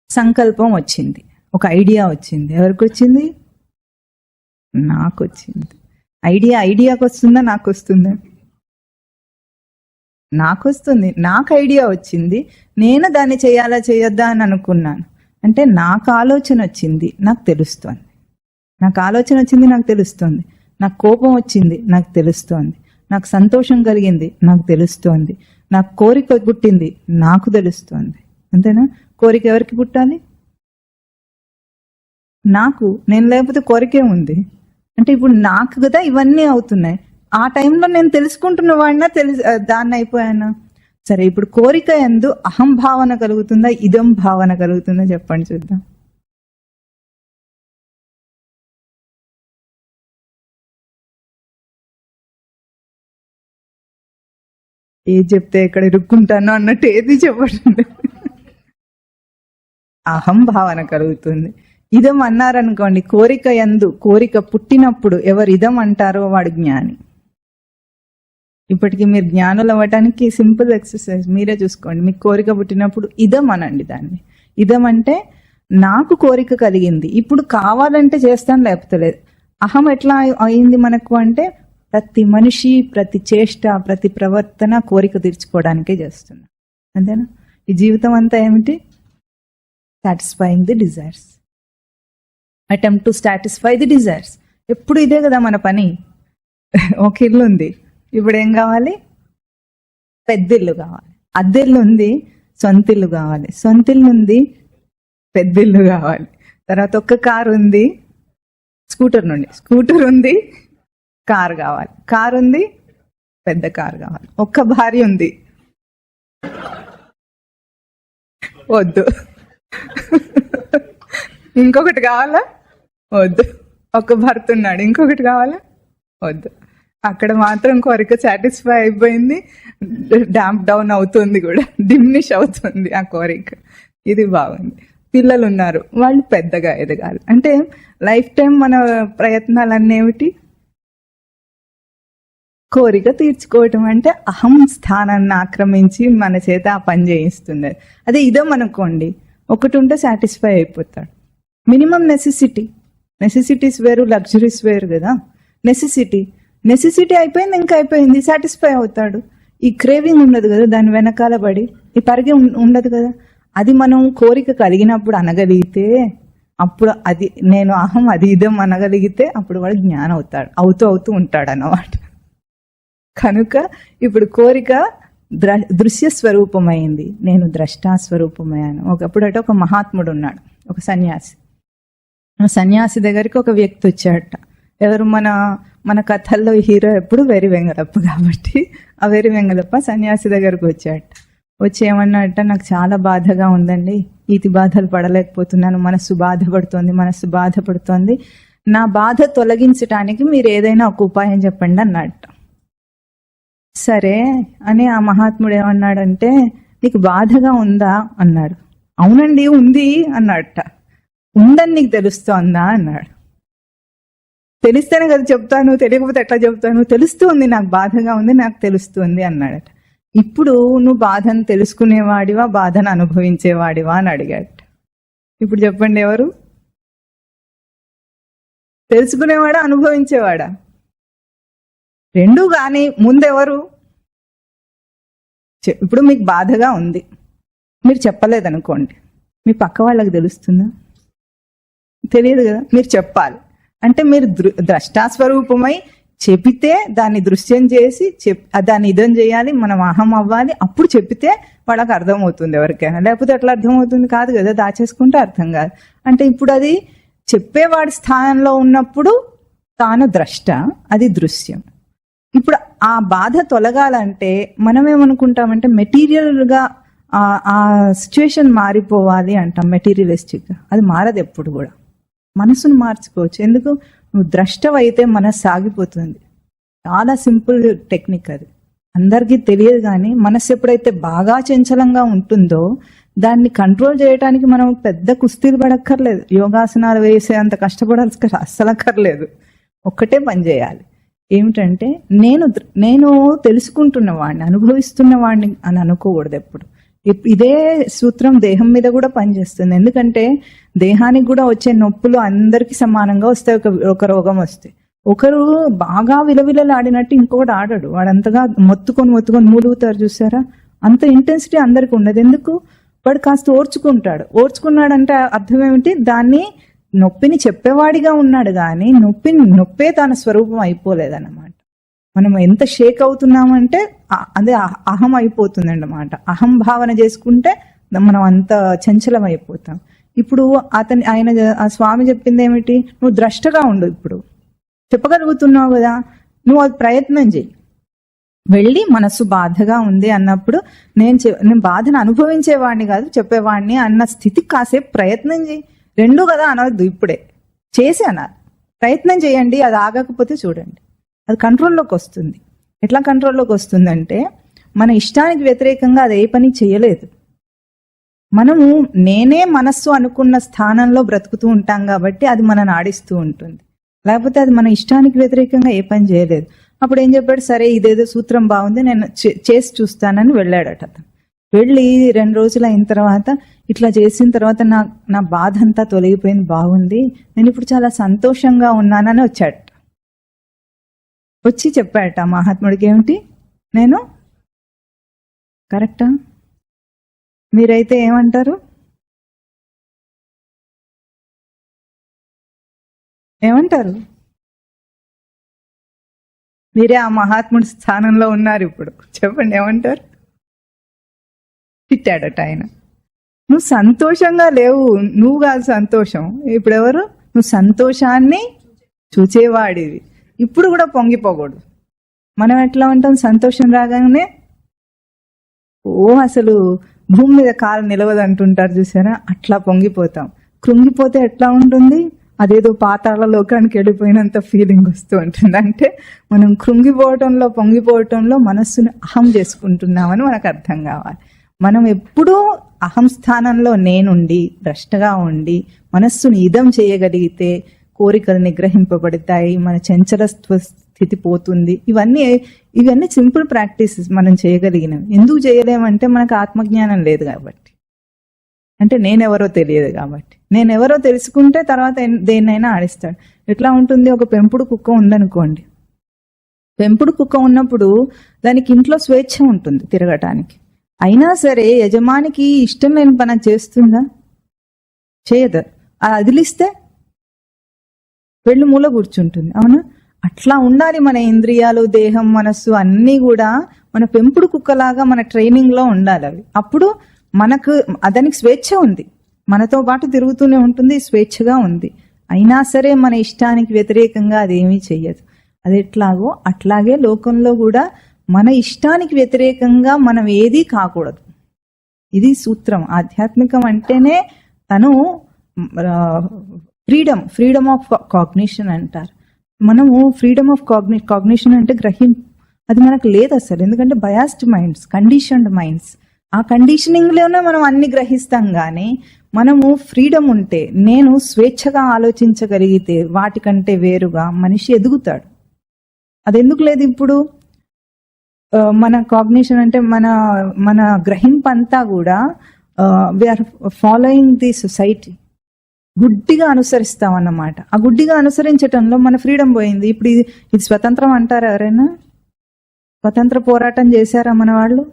సంకల్పం వచ్చింది, ఒక ఐడియా వచ్చింది. ఎవరికి వచ్చింది? నాకు వచ్చింది. ఐడియాకి వస్తుందా, నాకు వస్తుందా? నాకు వస్తుంది. నాకు ఐడియా వచ్చింది, నేను దాన్ని చేయాలా చేయొద్దా అని అనుకున్నాను. అంటే నాకు ఆలోచన వచ్చింది, నాకు తెలుస్తోంది. నాకు ఆలోచన వచ్చింది, నాకు తెలుస్తోంది. నాకు కోపం వచ్చింది, నాకు తెలుస్తోంది. నాకు సంతోషం కలిగింది, నాకు తెలుస్తోంది. నాకు కోరిక పుట్టింది, నాకు తెలుస్తోంది. అంతేనా? కోరిక ఎవరికి పుట్టాలి? నాకు. నేను లేకపోతే కోరికే ఉంది అంటే ఇప్పుడు నాకు కదా ఇవన్నీ అవుతున్నాయి. ఆ టైంలో నేను తెలుసుకుంటున్న వాడినా దాన్ని అయిపోయానా? సరే, ఇప్పుడు కోరిక యందు అహం భావన కలుగుతుందా, ఇదం భావన కలుగుతుందా చెప్పండి చూద్దాం. ఏది చెప్తే ఎక్కడ ఇరుక్కుంటానో అన్నట్టు ఏది చెప్పండి. అహం భావన కలుగుతుంది. ఇదం అన్నారనుకోండి, కోరిక యందు, కోరిక పుట్టినప్పుడు ఎవరు ఇదం అంటారో వాడు జ్ఞాని. ఇప్పటికీ మీరు జ్ఞానులు అవ్వటానికి సింపుల్ ఎక్సర్సైజ్ మీరే చూసుకోండి. మీకు కోరిక పుట్టినప్పుడు ఇదం అనండి దాన్ని. ఇదం అంటే నాకు కోరిక కలిగింది, ఇప్పుడు కావాలంటే చేస్తాను లేకపోతే లేదు. అహం ఎట్లా అయింది మనకు అంటే, ప్రతి మనిషి, ప్రతి చేష్ట, ప్రతి ప్రవర్తన కోరిక తీర్చుకోవడానికే చేస్తున్నా. అంతేనా? ఈ జీవితం అంతా ఏమిటి? Satisfying the desires, attempt to satisfy the desires. ఎప్పుడు ఇదే కదా మన పని. ఒక ఇల్లు ఉంది, ఇప్పుడు ఏం కావాలి? పెద్దిల్లు కావాలి. అద్దెల్లు ఉంది, సొంతిల్లు కావాలి. సొంతిల్లు ఉంది, పెద్దిల్లు కావాలి. తర్వాత ఒక్క కారు ఉంది, స్కూటర్ ఉంది, కారు కావాలి. కారు ఉంది, పెద్ద కారు కావాలి. ఒక్క భార్య ఉంది, వద్దు. ఇంకొకటి కావాలా? వద్దు. ఒక భర్త ఉన్నాడు, ఇంకొకటి కావాలా? వద్దు. అక్కడ మాత్రం కోరిక సాటిస్ఫై అయిపోయింది, డాంప్ డౌన్ అవుతుంది కూడా, డిమినిష్ అవుతుంది ఆ కోరిక. ఇది బాగుంది. పిల్లలు ఉన్నారు, వాళ్ళు పెద్దగా ఎదగాలి. అంటే లైఫ్ టైం మన ప్రయత్నాలన్నీ ఏమిటి? కోరిక తీర్చుకోవటం. అంటే అహం స్థానాన్ని ఆక్రమించి మన చేత ఆ పని చేయిస్తుంది. అదే ఇదం అనుకోండి, ఒకటి ఉంటే సాటిస్ఫై అయిపోతాడు. మినిమం నెసెసిటీస్ వేరు, లగ్జరీస్ వేరు కదా. నెసెసిటీ అయిపోయింది, ఇంకా అయిపోయింది, సాటిస్ఫై అవుతాడు. ఈ క్రేవింగ్ ఉండదు కదా, దాని వెనకాల పడి ఈ పరిగి ఉండదు కదా. అది మనం కోరిక కలిగినప్పుడు అనగలిగితే, అప్పుడు అది నేను అహం, అది ఇదం అనగలిగితే అప్పుడు వాడు జ్ఞానం అవుతాడు, అవుతూ ఉంటాడు అన్నమాట. కనుక ఇప్పుడు కోరిక దృశ్య స్వరూపమైంది, నేను ద్రష్టా స్వరూపమయ్యాను. ఒకప్పుడట ఒక మహాత్ముడు ఉన్నాడు, ఒక సన్యాసి. సన్యాసి దగ్గరికి ఒక వ్యక్తి వచ్చాడట. ఎవరు? మన కథల్లో హీరో ఎప్పుడు వెరి వెంగళప్ప కాబట్టి ఆ వెరి వెంగళప్ప సన్యాసి దగ్గరకు వచ్చాడట. వచ్చి ఏమన్నాడట, నాకు చాలా బాధగా ఉందండి, ఈతి బాధలు పడలేకపోతున్నాను, మనస్సు బాధపడుతోంది, నా బాధ తొలగించడానికి మీరు ఏదైనా ఒక ఉపాయం చెప్పండి అన్నాడట. సరే అని ఆ మహాత్ముడు ఏమన్నాడంటే, నీకు బాధగా ఉందా అన్నాడు. అవునండి ఉంది అన్నాడట. ఉందని నీకు తెలుస్తోందా అన్నాడు. తెలిస్తేనే కదా చెప్తాను, తెలియకపోతే ఎట్లా చెప్తాను? తెలుస్తుంది, నాకు బాధగా ఉంది, నాకు తెలుస్తుంది అన్నాడట. ఇప్పుడు నువ్వు బాధను తెలుసుకునేవాడివా, బాధను అనుభవించేవాడివా అని అడిగాడు. ఇప్పుడు చెప్పండి, ఎవరు తెలుసుకునేవాడా, అనుభవించేవాడా? రెండు. కానీ ముందెవరు? ఇప్పుడు మీకు బాధగా ఉంది, మీరు చెప్పలేదనుకోండి, మీ పక్క వాళ్ళకి తెలుస్తుందా? తెలియదు కదా. మీరు చెప్పాలి. అంటే మీరు ద్రష్టాస్వరూపమై చెబితే, దాన్ని దృశ్యం చేసి దాన్ని ఇదం చేయాలి, మనం అహం అవ్వాలి. అప్పుడు చెప్పితే వాళ్ళకి అర్థమవుతుంది ఎవరికైనా. లేకపోతే ఎట్లా అర్థమవుతుంది? కాదు కదా, దాచేసుకుంటే అర్థం కాదు. అంటే ఇప్పుడు అది చెప్పేవాడి స్థానంలో ఉన్నప్పుడు తాను ద్రష్ట, అది దృశ్యం. ఇప్పుడు ఆ బాధ తొలగాలంటే మనం ఏమనుకుంటామంటే, మెటీరియల్గా ఆ సిచ్యువేషన్ మారిపోవాలి అంటాం, మెటీరియలిస్టిక్గా. అది మారదు ఎప్పుడు కూడా. మనసును మార్చుకోవచ్చు. ఎందుకు? నువ్వు ద్రష్టవైతే మనసు సాగిపోతుంది. చాలా సింపుల్ టెక్నిక్ అది, అందరికీ తెలియదు. కానీ మనసు ఎప్పుడైతే బాగా చంచలంగా ఉంటుందో దాన్ని కంట్రోల్ చేయడానికి మనం పెద్ద కుస్తీలు పడక్కర్లేదు, యోగాసనాలు వేసే అంత కష్టపడాల్సి అస్సలు అక్కర్లేదు. ఒక్కటే పని చేయాలి. ఏమిటంటే, నేను తెలుసుకుంటున్న వాడిని, అనుభవిస్తున్న వాడిని అని అనుకోకూడదు ఎప్పుడు. ఇదే సూత్రం దేహం మీద కూడా పనిచేస్తుంది. ఎందుకంటే దేహానికి కూడా వచ్చే నొప్పులు అందరికీ సమానంగా వస్తాయి. ఒక రోగం వస్తే ఒకరు బాగా విలవిలలాడినట్టు ఇంకొకటి ఆడాడు. వాడంతగా మొత్తుకొని మూలుగుతారు చూసారా, అంత ఇంటెన్సిటీ అందరికి ఉండదు. ఎందుకు? వాడు కాస్త ఓర్చుకున్నాడంటే అర్థం ఏమిటి? దాన్ని నొప్పిని చెప్పేవాడిగా ఉన్నాడు, కానీ నొప్పే తన స్వరూపం అయిపోలేదన్నమాట. మనం ఎంత షేక్ అవుతున్నామంటే అదే అహం అయిపోతుంది అన్నమాట. అహం భావన చేసుకుంటే మనం అంత చంచలం అయిపోతాం. ఇప్పుడు ఆ స్వామి చెప్పింది ఏమిటి? నువ్వు ద్రష్టగా ఉండు. ఇప్పుడు చెప్పగలుగుతున్నావు కదా, నువ్వు అది ప్రయత్నం చేయి. వెళ్ళి మనసు బాధగా ఉంది అన్నప్పుడు నేను బాధను అనుభవించేవాడిని కాదు చెప్పేవాడిని అన్న స్థితికి కాసేపు ప్రయత్నం చేయి. రెండు కదా అనవద్దు, ఇప్పుడే చేసి అనాలి. ప్రయత్నం చేయండి, అది ఆగకపోతే చూడండి అది కంట్రోల్లోకి వస్తుంది. ఎట్లా కంట్రోల్లోకి వస్తుందంటే మన ఇష్టానికి వ్యతిరేకంగా అది ఏ పని చేయలేదు. మనము నేనే మనస్సు అనుకున్న స్థానంలో బ్రతుకుతూ ఉంటాం కాబట్టి అది మనని ఆడిస్తూ ఉంటుంది. లేకపోతే అది మన ఇష్టానికి వ్యతిరేకంగా ఏ పని చేయలేదు. అప్పుడు ఏం చెప్పాడు, సరే ఇదేదో సూత్రం బాగుంది నేను చేసి చూస్తానని వెళ్ళాడట. అతను వెళ్ళి 2 రోజులు అయిన తర్వాత ఇట్లా చేసిన తర్వాత నా బాధ అంతా తొలగిపోయింది, బాగుంది, నేను ఇప్పుడు చాలా సంతోషంగా ఉన్నానని వచ్చాడట. వచ్చి చెప్పాడట మహాత్ముడికి, ఏమిటి నేను కరెక్టా? మీరైతే ఏమంటారు? ఏమంటారు? మీరే ఆ మహాత్ముడి స్థానంలో ఉన్నారు ఇప్పుడు, చెప్పండి ఏమంటారు? తిట్టాడట ఆయన. నువ్వు సంతోషంగా లేవు, నువ్వు కాదు సంతోషం. ఇప్పుడు ఎవరు? నువ్వు సంతోషాన్ని చూచేవాడివి. ఇప్పుడు కూడా పొంగిపోకూడదు. మనం ఎట్లా ఉంటాం? సంతోషం రాగానే అసలు భూమి మీద కాలు నిలవదు అంటుంటారు చూసారా, అట్లా పొంగిపోతాం. కృంగిపోతే ఎట్లా ఉంటుంది? అదేదో పాతాళ లోకానికి వెళ్ళిపోయినంత ఫీలింగ్ వస్తూ ఉంటుంది. అంటే మనం కృంగిపోవటంలో పొంగిపోవటంలో మనస్సుని అహం చేసుకుంటున్నామని మనకు అర్థం కావాలి. మనం ఎప్పుడూ అహం స్థానంలో నేనుండి భ్రష్టగా ఉండి మనస్సుని ఇదం చేయగలిగితే కోరికలు నిగ్రహింపబడతాయి, మన చంచలత్వ స్థితి పోతుంది. ఇవన్నీ సింపుల్ ప్రాక్టీసెస్ మనం చేయగలిగినవి. ఎందుకు చేయలేమంటే మనకు ఆత్మజ్ఞానం లేదు కాబట్టి, అంటే నేనెవరో తెలియదు కాబట్టి. నేనెవరో తెలుసుకుంటే తర్వాత దేన్నైనా ఆడిస్తాడు. ఎట్లా ఉంటుంది? ఒక పెంపుడు కుక్క ఉందనుకోండి. పెంపుడు కుక్క ఉన్నప్పుడు దానికి ఇంట్లో స్వేచ్ఛ ఉంటుంది తిరగటానికి. అయినా సరే యజమానికి ఇష్టం లేని పని చేస్తుందా? చేయదు. అది అదిలిస్తే వెళ్ళి మూల కూర్చుంటుంది. అవునా? అట్లా ఉండాలి మన ఇంద్రియాలు, దేహం, మనస్సు అన్నీ కూడా మన పెంపుడు కుక్కలాగా మన ట్రైనింగ్లో ఉండాలి అవి. అప్పుడు మనకు దానికి స్వేచ్ఛ ఉంది, మనతో పాటు తిరుగుతూనే ఉంటుంది, స్వేచ్ఛగా ఉంది. అయినా సరే మన ఇష్టానికి వ్యతిరేకంగా అదేమీ చెయ్యదు. అది ఎట్లాగో అట్లాగే లోకంలో కూడా మన ఇష్టానికి వ్యతిరేకంగా మనం ఏదీ కాకూడదు. ఇది సూత్రం. ఆధ్యాత్మికం అంటేనే తను ఫ్రీడమ్ ఆఫ్ కాగ్నిషన్ అంటారు. మనము ఫ్రీడమ్ ఆఫ్ కాగ్నిషన్ అంటే గ్రహింపు, అది మనకు లేదు అసలు. ఎందుకంటే బయాస్డ్ మైండ్స్, కండిషన్డ్ మైండ్స్, ఆ కండిషనింగ్లోనే మనం అన్ని గ్రహిస్తాం. కానీ మనము ఫ్రీడమ్ ఉంటే, నేను స్వేచ్ఛగా ఆలోచించగలిగితే వాటికంటే వేరుగా మనిషి ఎదుగుతాడు. అది ఎందుకు లేదు ఇప్పుడు? మన కాగ్నిషన్ అంటే మన గ్రహింపు అంతా కూడా వీఆర్ ఫాలోయింగ్ ది సొసైటీ, గుడ్డిగా అనుసరిస్తాం అన్నమాట. ఆ గుడ్డిగా అనుసరించటంలో మన ఫ్రీడమ్ పోయింది. ఇప్పుడు ఇది స్వతంత్రం అంటారా? ఎవరైనా స్వతంత్ర పోరాటం చేశారా మన వాళ్ళు?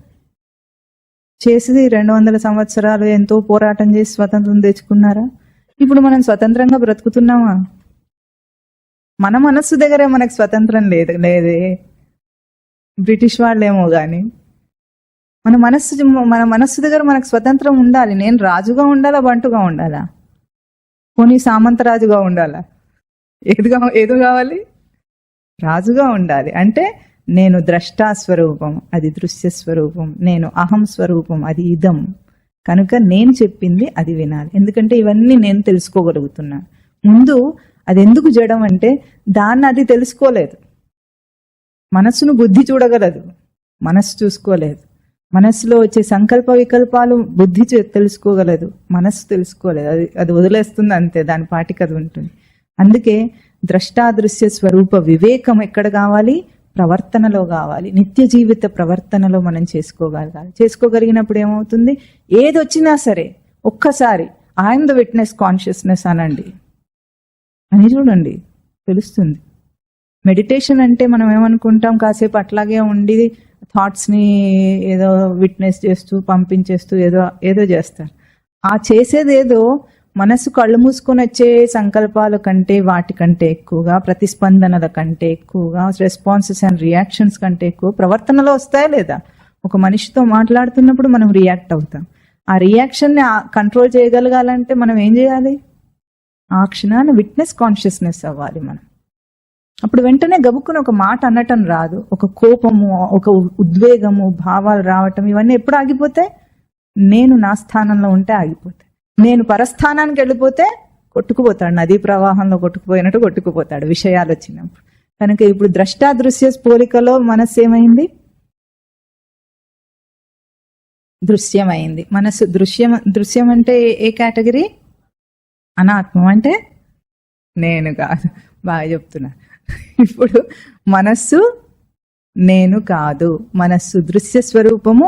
చేసి 200 సంవత్సరాలు ఎంతో పోరాటం చేసి స్వతంత్రం తెచ్చుకున్నారా? ఇప్పుడు మనం స్వతంత్రంగా బ్రతుకుతున్నామా? మన మనస్సు దగ్గరే మనకు స్వతంత్రం లేదే. బ్రిటిష్ వాళ్ళేమో కానీ మన మనస్సు దగ్గర మనకు స్వతంత్రం ఉండాలి. నేను రాజుగా ఉండాలా, బంటుగా ఉండాలా, పోనీ సామంతరాజుగా ఉండాలా? ఏదో కావాలి? రాజుగా ఉండాలి. అంటే నేను ద్రష్టా స్వరూపం, అది దృశ్య స్వరూపం. నేను అహం స్వరూపం, అది ఇదం. కనుక నేను చెప్పింది అది వినాలి. ఎందుకంటే ఇవన్నీ నేను తెలుసుకోగలుగుతున్నా. ముందు అది ఎందుకు జడం అంటే దాన్ని అది తెలుసుకోలేదు. మనస్సును బుద్ధి చూడగలదు, మనస్సు చూసుకోలేదు. మనస్సులో వచ్చే సంకల్ప వికల్పాలు బుద్ధి తెలుసుకోగలదు, మనస్సు తెలుసుకోలేదు. అది వదిలేస్తుంది అంతే, దాని పాటికి అది ఉంటుంది. అందుకే ద్రష్టాదృశ్య స్వరూప వివేకం ఎక్కడ కావాలి? ప్రవర్తనలో కావాలి. నిత్య జీవిత ప్రవర్తనలో మనం చేసుకోగలిగినప్పుడు ఏమవుతుంది? ఏది వచ్చినా సరే ఒక్కసారి ఐఎమ్ ద విట్నెస్ కాన్షియస్నెస్ అనండి అని చూడండి, తెలుస్తుంది. మెడిటేషన్ అంటే మనం ఏమనుకుంటాం, కాసేపు అట్లాగే ఉండి థాట్స్ని ఏదో విట్నెస్ చేస్తూ పంపించేస్తూ ఏదో చేస్తారు. ఆ చేసేది ఏదో మనసు కళ్ళు మూసుకొని వచ్చే సంకల్పాల కంటే, వాటికంటే ఎక్కువగా, ప్రతిస్పందనల కంటే ఎక్కువగా, రెస్పాన్సెస్ అండ్ రియాక్షన్స్ కంటే ఎక్కువ ప్రవర్తనలో వస్తాయా లేదా? ఒక మనిషితో మాట్లాడుతున్నప్పుడు మనం రియాక్ట్ అవుతాం. ఆ రియాక్షన్ని కంట్రోల్ చేయగలగాలంటే మనం ఏం చేయాలి? ఆ క్షణాన్ని విట్నెస్ కాన్షియస్నెస్ అవ్వాలి మనం. అప్పుడు వెంటనే గబుక్కున ఒక మాట అనటం రాదు. ఒక కోపము, ఒక ఉద్వేగము, భావాలు రావటం, ఇవన్నీ ఎప్పుడు ఆగిపోతాయి? నేను నా స్థానంలో ఉంటే ఆగిపోతాయి. నేను పరస్థానానికి వెళ్ళిపోతే కొట్టుకుపోతాడు, నదీ ప్రవాహంలో కొట్టుకుపోయినట్టు కొట్టుకుపోతాడు విషయాలు వచ్చినప్పుడు. కనుక ఇప్పుడు ద్రష్టాదృశ్య పోలికలో మనస్సు ఏమైంది? దృశ్యమైంది. మనస్సు దృశ్యం అంటే ఏ కేటగిరీ? అనాత్మం అంటే నేను కాదు. బాగా చెప్తున్నా. ఇప్పుడు మనస్సు నేను కాదు, మనస్సు దృశ్య స్వరూపము,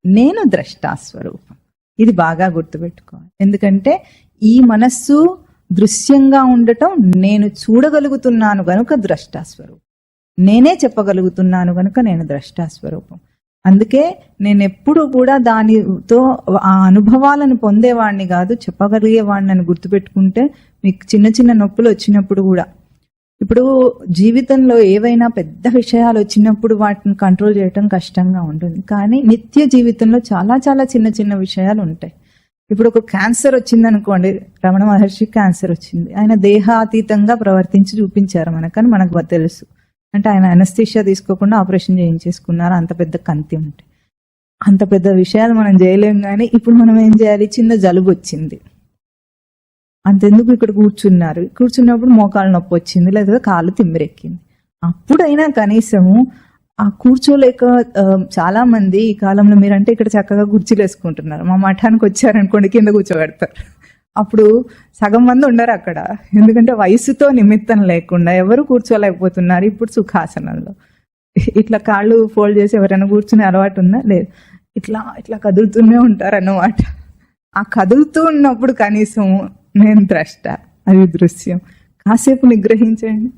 నేను ద్రష్టాస్వరూపం. ఇది బాగా గుర్తుపెట్టుకోవాలి. ఎందుకంటే ఈ మనస్సు దృశ్యంగా ఉండటం నేను చూడగలుగుతున్నాను గనుక ద్రష్టాస్వరూపం, నేనే చెప్పగలుగుతున్నాను గనుక నేను ద్రష్టాస్వరూపం. అందుకే నేను ఎప్పుడు కూడా దానితో ఆ అనుభవాలను పొందేవాడిని కాదు, చెప్పగలిగేవాడిని అని గుర్తుపెట్టుకుంటే మీకు చిన్న చిన్న నొప్పులు వచ్చినప్పుడు కూడా, ఇప్పుడు జీవితంలో ఏవైనా పెద్ద విషయాలు వచ్చినప్పుడు వాటిని కంట్రోల్ చేయటం కష్టంగా ఉంటుంది. కానీ నిత్య జీవితంలో చాలా చాలా చిన్న చిన్న విషయాలు ఉంటాయి. ఇప్పుడు ఒక క్యాన్సర్ వచ్చింది అనుకోండి, రమణ మహర్షి క్యాన్సర్ వచ్చింది, ఆయన దేహాతీతంగా ప్రవర్తించి చూపించారు మనకని మనకు తెలుసు. అంటే ఆయన అనస్థీషియా తీసుకోకుండా ఆపరేషన్ చేయించేసుకున్నారు, అంత పెద్ద కంతి ఉంటే. అంత పెద్ద విషయాలు మనం చేయలేం. కానీ ఇప్పుడు మనం ఏం చేయాలి? చిన్న జలుబు వచ్చింది, అంతెందుకు ఇక్కడ కూర్చున్నారు, కూర్చున్నప్పుడు మోకాలు నొప్పి వచ్చింది, లేదా కాలు తిమ్మిరెక్కింది, అప్పుడైనా కనీసము ఆ కూర్చోలేక చాలా మంది ఈ కాలంలో, మీరంటే ఇక్కడ చక్కగా కుర్చీలు వేసుకుంటున్నారు, మా మఠానికి వచ్చారనుకోండి కింద కూర్చోబెడతారు. అప్పుడు సగం మంది ఉండరు అక్కడ, ఎందుకంటే వయసుతో నిమిత్తం లేకుండా ఎవరు కూర్చోలేకపోతున్నారు. ఇప్పుడు సుఖాసనంలో ఇట్లా కాళ్ళు ఫోల్డ్ చేసి ఎవరైనా కూర్చునే అలవాటు ఉందా? లేదు. ఇట్లా ఇట్లా కదులుతూనే ఉంటారు అన్నమాట. ఆ కదులుతూ ఉన్నప్పుడు కనీసం నేను ద్రష్ట, అది దృశ్యం. కాసేపు నిగ్రహించండి.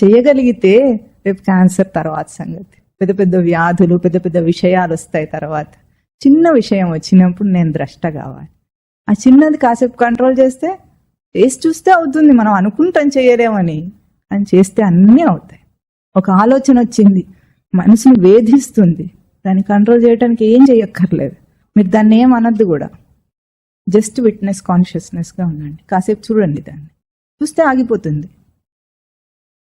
చేయగలిగితే రేపు క్యాన్సర్ తర్వాత సంగతి, పెద్ద పెద్ద వ్యాధులు, పెద్ద పెద్ద విషయాలు వస్తాయి తర్వాత. చిన్న విషయం వచ్చినప్పుడు నేను ద్రష్ట కావాలి. ఆ చిన్నది కాసేపు కంట్రోల్ చేస్తే, చేసి చూస్తే అవుతుంది. మనం అనుకుంటాం చేయలేమని, అని చేస్తే అన్నీ అవుతాయి. ఒక ఆలోచన వచ్చింది, మనసుని వేధిస్తుంది, దాన్ని కంట్రోల్ చేయడానికి ఏం చేయక్కర్లేదు. మీరు దాన్ని ఏం అనద్దు కూడా, జస్ట్ విట్నెస్ కాన్షియస్నెస్గా ఉండండి. కాసేపు చూడండి, దాన్ని చూస్తే ఆగిపోతుంది.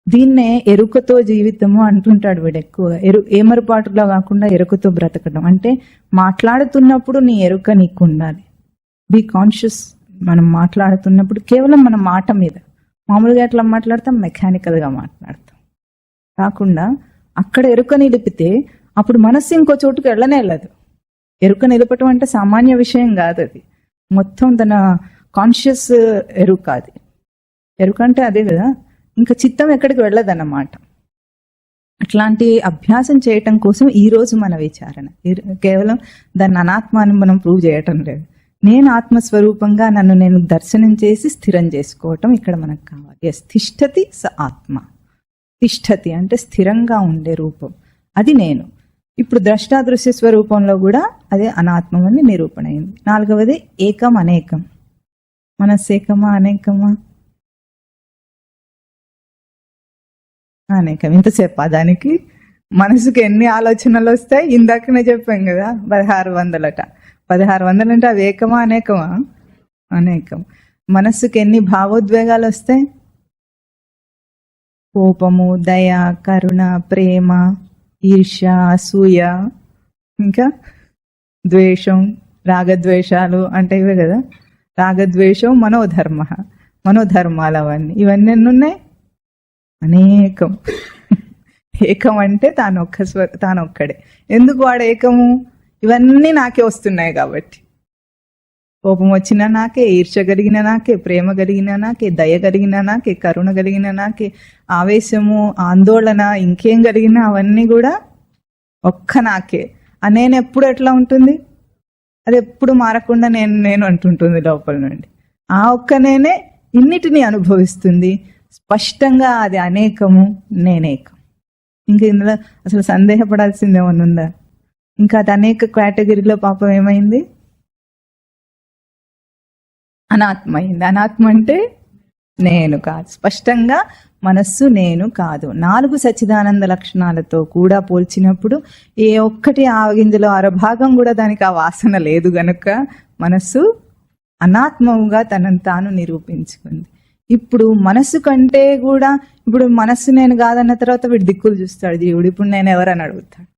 దీన్నే ఎరుకతో జీవితము అంటుంటాడు వీడు ఎక్కువగా. ఏమరుపాటులా కాకుండా ఎరుకతో బ్రతకడం అంటే, మాట్లాడుతున్నప్పుడు నీ ఎరుక నీకు ఉండాలి. Be conscious. మనం మాట్లాడుతున్నప్పుడు కేవలం మన మాట మీద, మామూలుగా ఎట్లా మాట్లాడతాం, మెకానికల్గా మాట్లాడతాం కాకుండా అక్కడ ఎరుక నిలిపితే అప్పుడు మనస్సు ఇంకో చోటుకు వెళ్ళనే వెళ్ళదు. ఎరుక నిలపటం అంటే సామాన్య విషయం కాదు, అది మొత్తం తన కాన్షియస్ ఎరుక. అది ఎరుక అంటే అదే కదా, ఇంకా చిత్తం ఎక్కడికి వెళ్ళదన్నమాట. అట్లాంటి అభ్యాసం చేయటం కోసం ఈరోజు మన విచారణ. కేవలం దాన్ని అనాత్మాన్ని మనం ప్రూవ్ చేయటం లేదు, నేను ఆత్మస్వరూపంగా నన్ను నేను దర్శనం చేసి స్థిరం చేసుకోవటం ఇక్కడ మనకు కావాలి. ఎస్, తిష్టతి స ఆత్మ. తిష్టతి అంటే స్థిరంగా ఉండే రూపం, అది నేను. ఇప్పుడు ద్రష్టాదృశ్య స్వరూపంలో కూడా అదే అనాత్మం అని నిరూపణ అయింది. నాలుగవది ఏకం అనేకం. మనస్సు ఏకమా అనేకమా? అనేకం. ఇంతసేపు దానికి మనసుకి ఎన్ని ఆలోచనలు వస్తాయి? ఇందాకనే చెప్పాం కదా, 1600 1600 అంటే అవి ఏకమా అనేకమా? అనేకం. మనస్సుకి ఎన్ని భావోద్వేగాలు వస్తాయి? కోపము, దయ, కరుణ, ప్రేమ, ఈర్ష్య, అసూయ, ఇంకా ద్వేషం, రాగద్వేషాలు అంటే ఇవే కదా. రాగద్వేషం మనోధర్మ, మనోధర్మాలు అవన్నీ. ఇవన్నీ ఎన్ని ఉన్నాయి? అనేకం. ఏకం అంటే తానొక్కడే. ఎందుకు వాడు ఏకము? ఇవన్నీ నాకే వస్తున్నాయి కాబట్టి. కోపం వచ్చినా నాకే, ఈర్ష్య కలిగిన నాకే, ప్రేమ కలిగిన నాకే, దయ కలిగిన నాకే, కరుణ కలిగిన నాకే, ఆవేశము, ఆందోళన, ఇంకేం కలిగినా అవన్నీ కూడా ఒక్క నాకే. ఆ నేను ఎప్పుడు ఎట్లా ఉంటుంది? అది ఎప్పుడు మారకుండా నేను అంటుంటుంది లోపల నుండి. ఆ ఒక్క నేనే ఇన్నిటినీ అనుభవిస్తుంది స్పష్టంగా. అది అనేకము, నేనేకం. ఇంకా ఇందులో అసలు సందేహపడాల్సింది ఏమన్నా ఉందా? ఇంకా అది అనేక కేటగిరీలో పాపం ఏమైంది? అనాత్మ అయింది. అనాత్మ అంటే నేను కాదు. స్పష్టంగా మనస్సు నేను కాదు. 4 సచ్చిదానంద లక్షణాలతో కూడా పోల్చినప్పుడు ఏ ఒక్కటి ఆవగింజలో అరభాగం కూడా దానికి ఆ వాసన లేదు గనుక మనస్సు అనాత్మముగా తనను తాను నిరూపించుకుంది. ఇప్పుడు మనస్సు కంటే కూడా, ఇప్పుడు మనస్సు నేను కాదన్న తర్వాత వీడు దిక్కులు చూస్తాడు జీవుడు, ఇప్పుడు నేను ఎవరని అడుగుతాడు.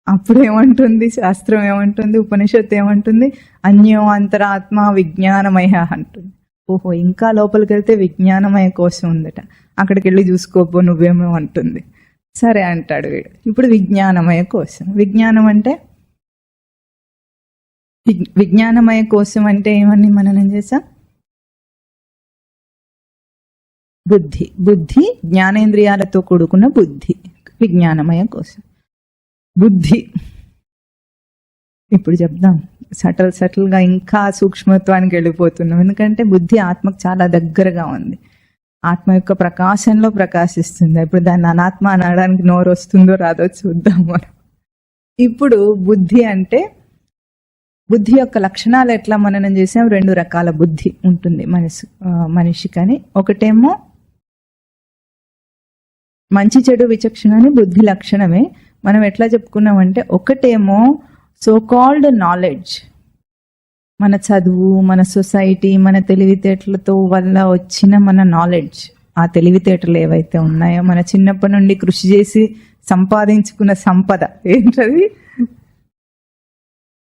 అప్పుడు ఏమంటుంది శాస్త్రం, ఏమంటుంది ఉపనిషత్తు, ఏమంటుంది? అన్యో అంతరాత్మ విజ్ఞానమయ అంటుంది. ఓహో, ఇంకా లోపలికి వెళ్తే విజ్ఞానమయ కోశం ఉందట, అక్కడికి వెళ్ళి చూసుకోపో నువ్వేమో అంటుంది. సరే అంటాడు వీడు. ఇప్పుడు విజ్ఞానమయ కోశం. విజ్ఞానం అంటే, విజ్ఞానమయ కోశం అంటే ఏమని మననం చేసాం? బుద్ధి. బుద్ధి జ్ఞానేంద్రియాలతో కూడుకున్న బుద్ధి విజ్ఞానమయ కోశం. బుద్ధి ఇప్పుడు చెప్దాం. సటిల్గా ఇంకా సూక్ష్మత్వానికి వెళ్ళిపోతున్నాం. ఎందుకంటే బుద్ధి ఆత్మకు చాలా దగ్గరగా ఉంది. ఆత్మ యొక్క ప్రకాశంలో ప్రకాశిస్తుంది. ఇప్పుడు దాన్ని అనాత్మ అనడానికి నోరు వస్తుందో రాదో చూద్దాం మనం. ఇప్పుడు బుద్ధి అంటే, బుద్ధి యొక్క లక్షణాలు ఎట్లా మననం చేసాం? 2 రకాల బుద్ధి ఉంటుంది మనిషికని. ఒకటేమో మంచి చెడు విచక్షణ అని బుద్ధి లక్షణమే. మనం ఎట్లా చెప్పుకున్నామంటే, ఒకటేమో సో కాల్డ్ నాలెడ్జ్, మన చదువు, మన సొసైటీ, మన తెలివితేటలతో వల్ల వచ్చిన మన నాలెడ్జ్. ఆ తెలివితేటలు ఏవైతే ఉన్నాయో, మన చిన్నప్పటి నుండి కృషి చేసి సంపాదించుకున్న సంపద ఏంటది?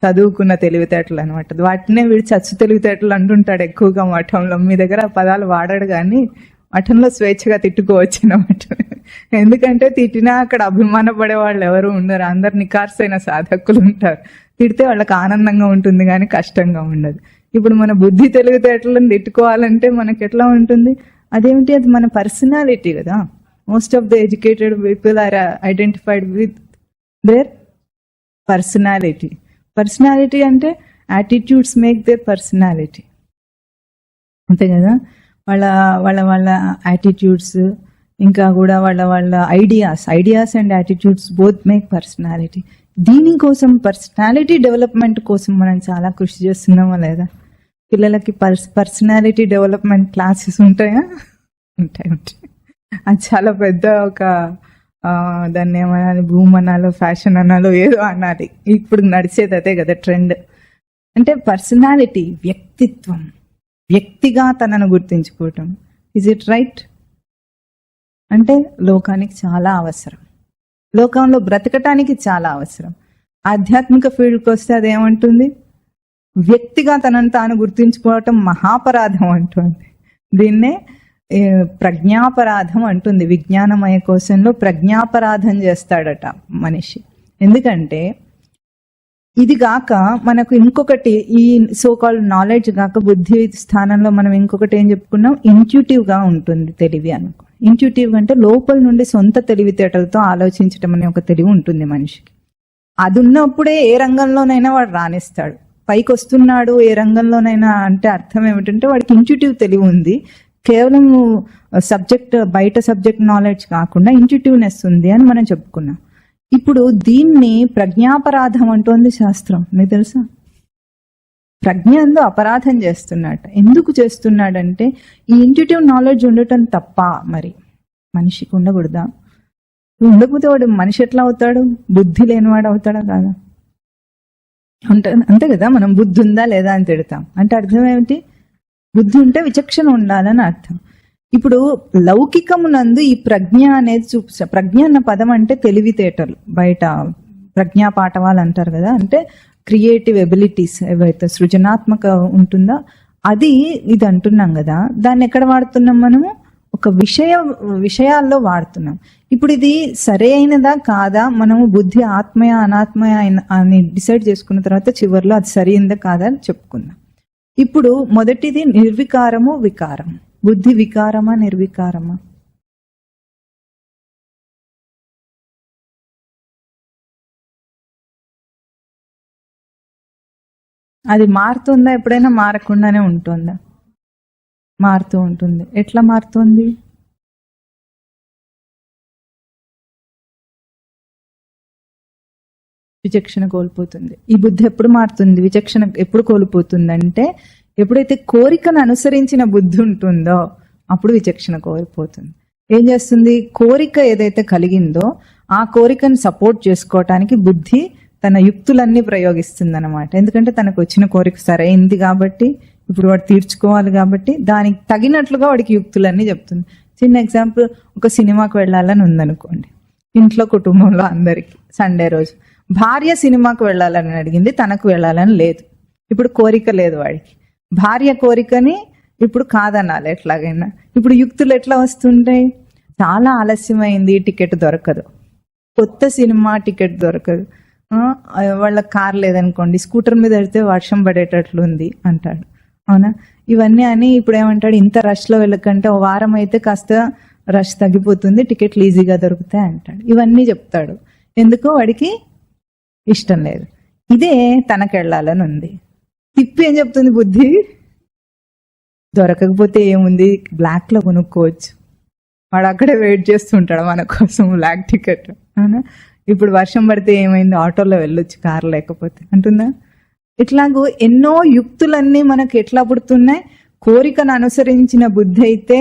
చదువుకున్న తెలివితేటలు అనమాట. వాటినే వీడు చచ్చు తెలివితేటలు అంటుంటాడు ఎక్కువగా మఠంలో. మీ దగ్గర ఆ పదాలు వాడాడు కానీ మఠంలో స్వేచ్ఛగా తిట్టుకోవచ్చు అనమాట. ఎందుకంటే తిట్టినా అక్కడ అభిమాన పడే వాళ్ళు ఎవరు ఉండరు. అందరు నికార్సైన సాధకులు ఉంటారు. తిడితే వాళ్ళకి ఆనందంగా ఉంటుంది కానీ కష్టంగా ఉండదు. ఇప్పుడు మన బుద్ధి తెలివితేటలను తిట్టుకోవాలంటే మనకి ఎట్లా ఉంటుంది? అదేమిటి? అది మన పర్సనాలిటీ కదా. Most of the educated people are identified with their personality. Personality అంటే యాటిట్యూడ్స్ మేక్ దేర్ పర్సనాలిటీ, అంతే కదా. వాళ్ళ వాళ్ళ వాళ్ళ యాటిట్యూడ్స్, ఇంకా కూడా వాళ్ళ ideas and attitudes both make personality. దీనికోసం పర్సనాలిటీ డెవలప్మెంట్ కోసం మనం చాలా కృషి చేస్తున్నామా లేదా? పిల్లలకి పర్సనాలిటీ డెవలప్మెంట్ క్లాసెస్ ఉంటాయా? ఉంటాయి. అది చాలా పెద్ద ఒక దాన్ని ఏమనాలి, భూమి అనాలో, ఫ్యాషన్ అనాలో, ఏదో అనాలి. ఇప్పుడు నడిచేది అదే కదా ట్రెండ్. అంటే పర్సనాలిటీ, వ్యక్తిత్వం, వ్యక్తిగా తనను గుర్తించుకోవటం. Is it right? అంటే లోకానికి చాలా అవసరం, లోకంలో బ్రతకటానికి చాలా అవసరం. ఆధ్యాత్మిక ఫీల్డ్కి వస్తే అదేమంటుంది? వ్యక్తిగా తనను తాను గుర్తించుకోవటం మహాపరాధం అంటుంది. దీన్నే ప్రజ్ఞాపరాధం అంటుంది. విజ్ఞానమయ కోశంలో ప్రజ్ఞాపరాధం చేస్తాడట మనిషి. ఎందుకంటే ఇది గాక మనకు ఇంకొకటి, ఈ సోకాల్డ్ నాలెడ్జ్ గాక బుద్ధి స్థానంలో మనం ఇంకొకటి ఏం చెప్పుకున్నాం? ఇంట్యూటివ్ గా ఉంటుంది తెలివి అనుకో. ఇంట్యూటివ్ అంటే లోపల నుండి సొంత తెలివితేటలతో ఆలోచించటం అనే ఒక తెలివి ఉంటుంది మనిషికి. అది ఉన్నప్పుడే ఏ రంగంలోనైనా వాడు రాణిస్తాడు. పైకి వస్తున్నాడు ఏ రంగంలోనైనా అంటే అర్థం ఏమిటంటే వాడికి ఇంట్యూటివ్ తెలివి ఉంది. కేవలం సబ్జెక్ట్, బయట సబ్జెక్ట్ నాలెడ్జ్ కాకుండా ఇంట్యూటివ్నెస్ ఉంది అని మనం చెప్పుకున్నాం. ఇప్పుడు దీన్ని ప్రజ్ఞాపరాధం అంటోంది శాస్త్రం. మీకు తెలుసా? ప్రజ్ఞలో అపరాధం చేస్తున్నాడు. ఎందుకు చేస్తున్నాడంటే ఈ ఇంట్యూటివ్ నాలెడ్జ్ ఉండటం తప్ప మరి మనిషికి ఉండకూడదా? ఉండకపోతే వాడు మనిషి ఎట్లా అవుతాడు? బుద్ధి లేనివాడు అవుతాడా కాదా? అంతే కదా. మనం బుద్ధి ఉందా లేదా అని తిడతాం. అంటే అర్థం ఏమిటి? బుద్ధి ఉంటే విచక్షణ ఉండాలని అర్థం. ఇప్పుడు లౌకికమునందు ఈ ప్రజ్ఞ అనేది ప్రజ్ఞ అన్న పదం అంటే తెలివితేటలు. బయట ప్రజ్ఞా పాఠవాలు అంటారు కదా, అంటే క్రియేటివ్ ఎబిలిటీస్ ఏవైతే సృజనాత్మక ఉంటుందో అది ఇది అంటున్నాం కదా. దాన్ని ఎక్కడ వాడుతున్నాం మనము? ఒక విషయాల్లో వాడుతున్నాం. ఇప్పుడు ఇది సరే అయినదా కాదా మనము బుద్ధి ఆత్మయ అనాత్మయ అని డిసైడ్ చేసుకున్న తర్వాత చివరిలో అది సరైనదా కాదా అని చెప్పుకుందాం. ఇప్పుడు మొదటిది నిర్వికారము, వికారం. బుద్ధి వికారమా నిర్వికారమా? అది మారుతుందా? ఎప్పుడైనా మారకుండానే ఉంటుందా? మారుతూ ఉంటుంది. ఎట్లా మారుతుంది? విచక్షణ కోల్పోతుంది. ఈ బుద్ధి ఎప్పుడు మారుతుంది? విచక్షణ ఎప్పుడు కోల్పోతుంది అంటే ఎప్పుడైతే కోరికను అనుసరించిన బుద్ధి ఉంటుందో అప్పుడు విచక్షణ కోల్పోతుంది. ఏం చేస్తుంది? కోరిక ఏదైతే కలిగిందో ఆ కోరికను సపోర్ట్ చేసుకోవటానికి బుద్ధి తన యుక్తులన్నీ ప్రయోగిస్తుంది అనమాట. ఎందుకంటే తనకు వచ్చిన కోరిక సరైంది కాబట్టి ఇప్పుడు వాడు తీర్చుకోవాలి కాబట్టి దానికి తగినట్లుగా వాడికి యుక్తులన్నీ చెప్తుంది. చిన్న ఎగ్జాంపుల్, ఒక సినిమాకి వెళ్ళాలని ఉందనుకోండి, ఇంట్లో కుటుంబంలో అందరికీ సండే రోజు. భార్య సినిమాకు వెళ్ళాలని అడిగింది, తనకు వెళ్ళాలని లేదు. ఇప్పుడు కోరిక లేదు వాడికి, భార్య కోరికని ఇప్పుడు కాదనాలి ఎట్లాగైనా. ఇప్పుడు యుక్తులు ఎట్లా వస్తుంటాయి? చాలా ఆలస్యమైంది, టికెట్ దొరకదు, కొత్త సినిమా టికెట్ దొరకదు, వాళ్ళ కార్ లేదనుకోండి, స్కూటర్ మీద వెళ్తే వర్షం పడేటట్లు ఉంది అంటాడు, అవునా? ఇవన్నీ అని ఇప్పుడు ఏమంటాడు, ఇంత రష్లో వెళ్ళకంటే ఓ వారం అయితే కాస్త రష్ తగ్గిపోతుంది, టికెట్లు ఈజీగా దొరుకుతాయి అంటాడు. ఇవన్నీ చెప్తాడు. ఎందుకో వాడికి ఇష్టం లేదు. ఇదే తనకు వెళ్ళాలని ఉంది. తిప్పి ఏం చెప్తుంది బుద్ధి? దొరకకపోతే ఏముంది, బ్లాక్లో కొనుక్కోవచ్చు. వాడు అక్కడే వెయిట్ చేస్తుంటాడు మన కోసం బ్లాక్ టికెట్, అవునా? ఇప్పుడు వర్షం పడితే ఏమైంది, ఆటోలో వెళ్ళొచ్చు, కార్ లేకపోతే అంటుందా? ఇట్లాగూ ఎన్నో యుక్తులన్నీ మనకు ఎట్లా పుడుతున్నాయి? కోరికను అనుసరించిన బుద్ధి అయితే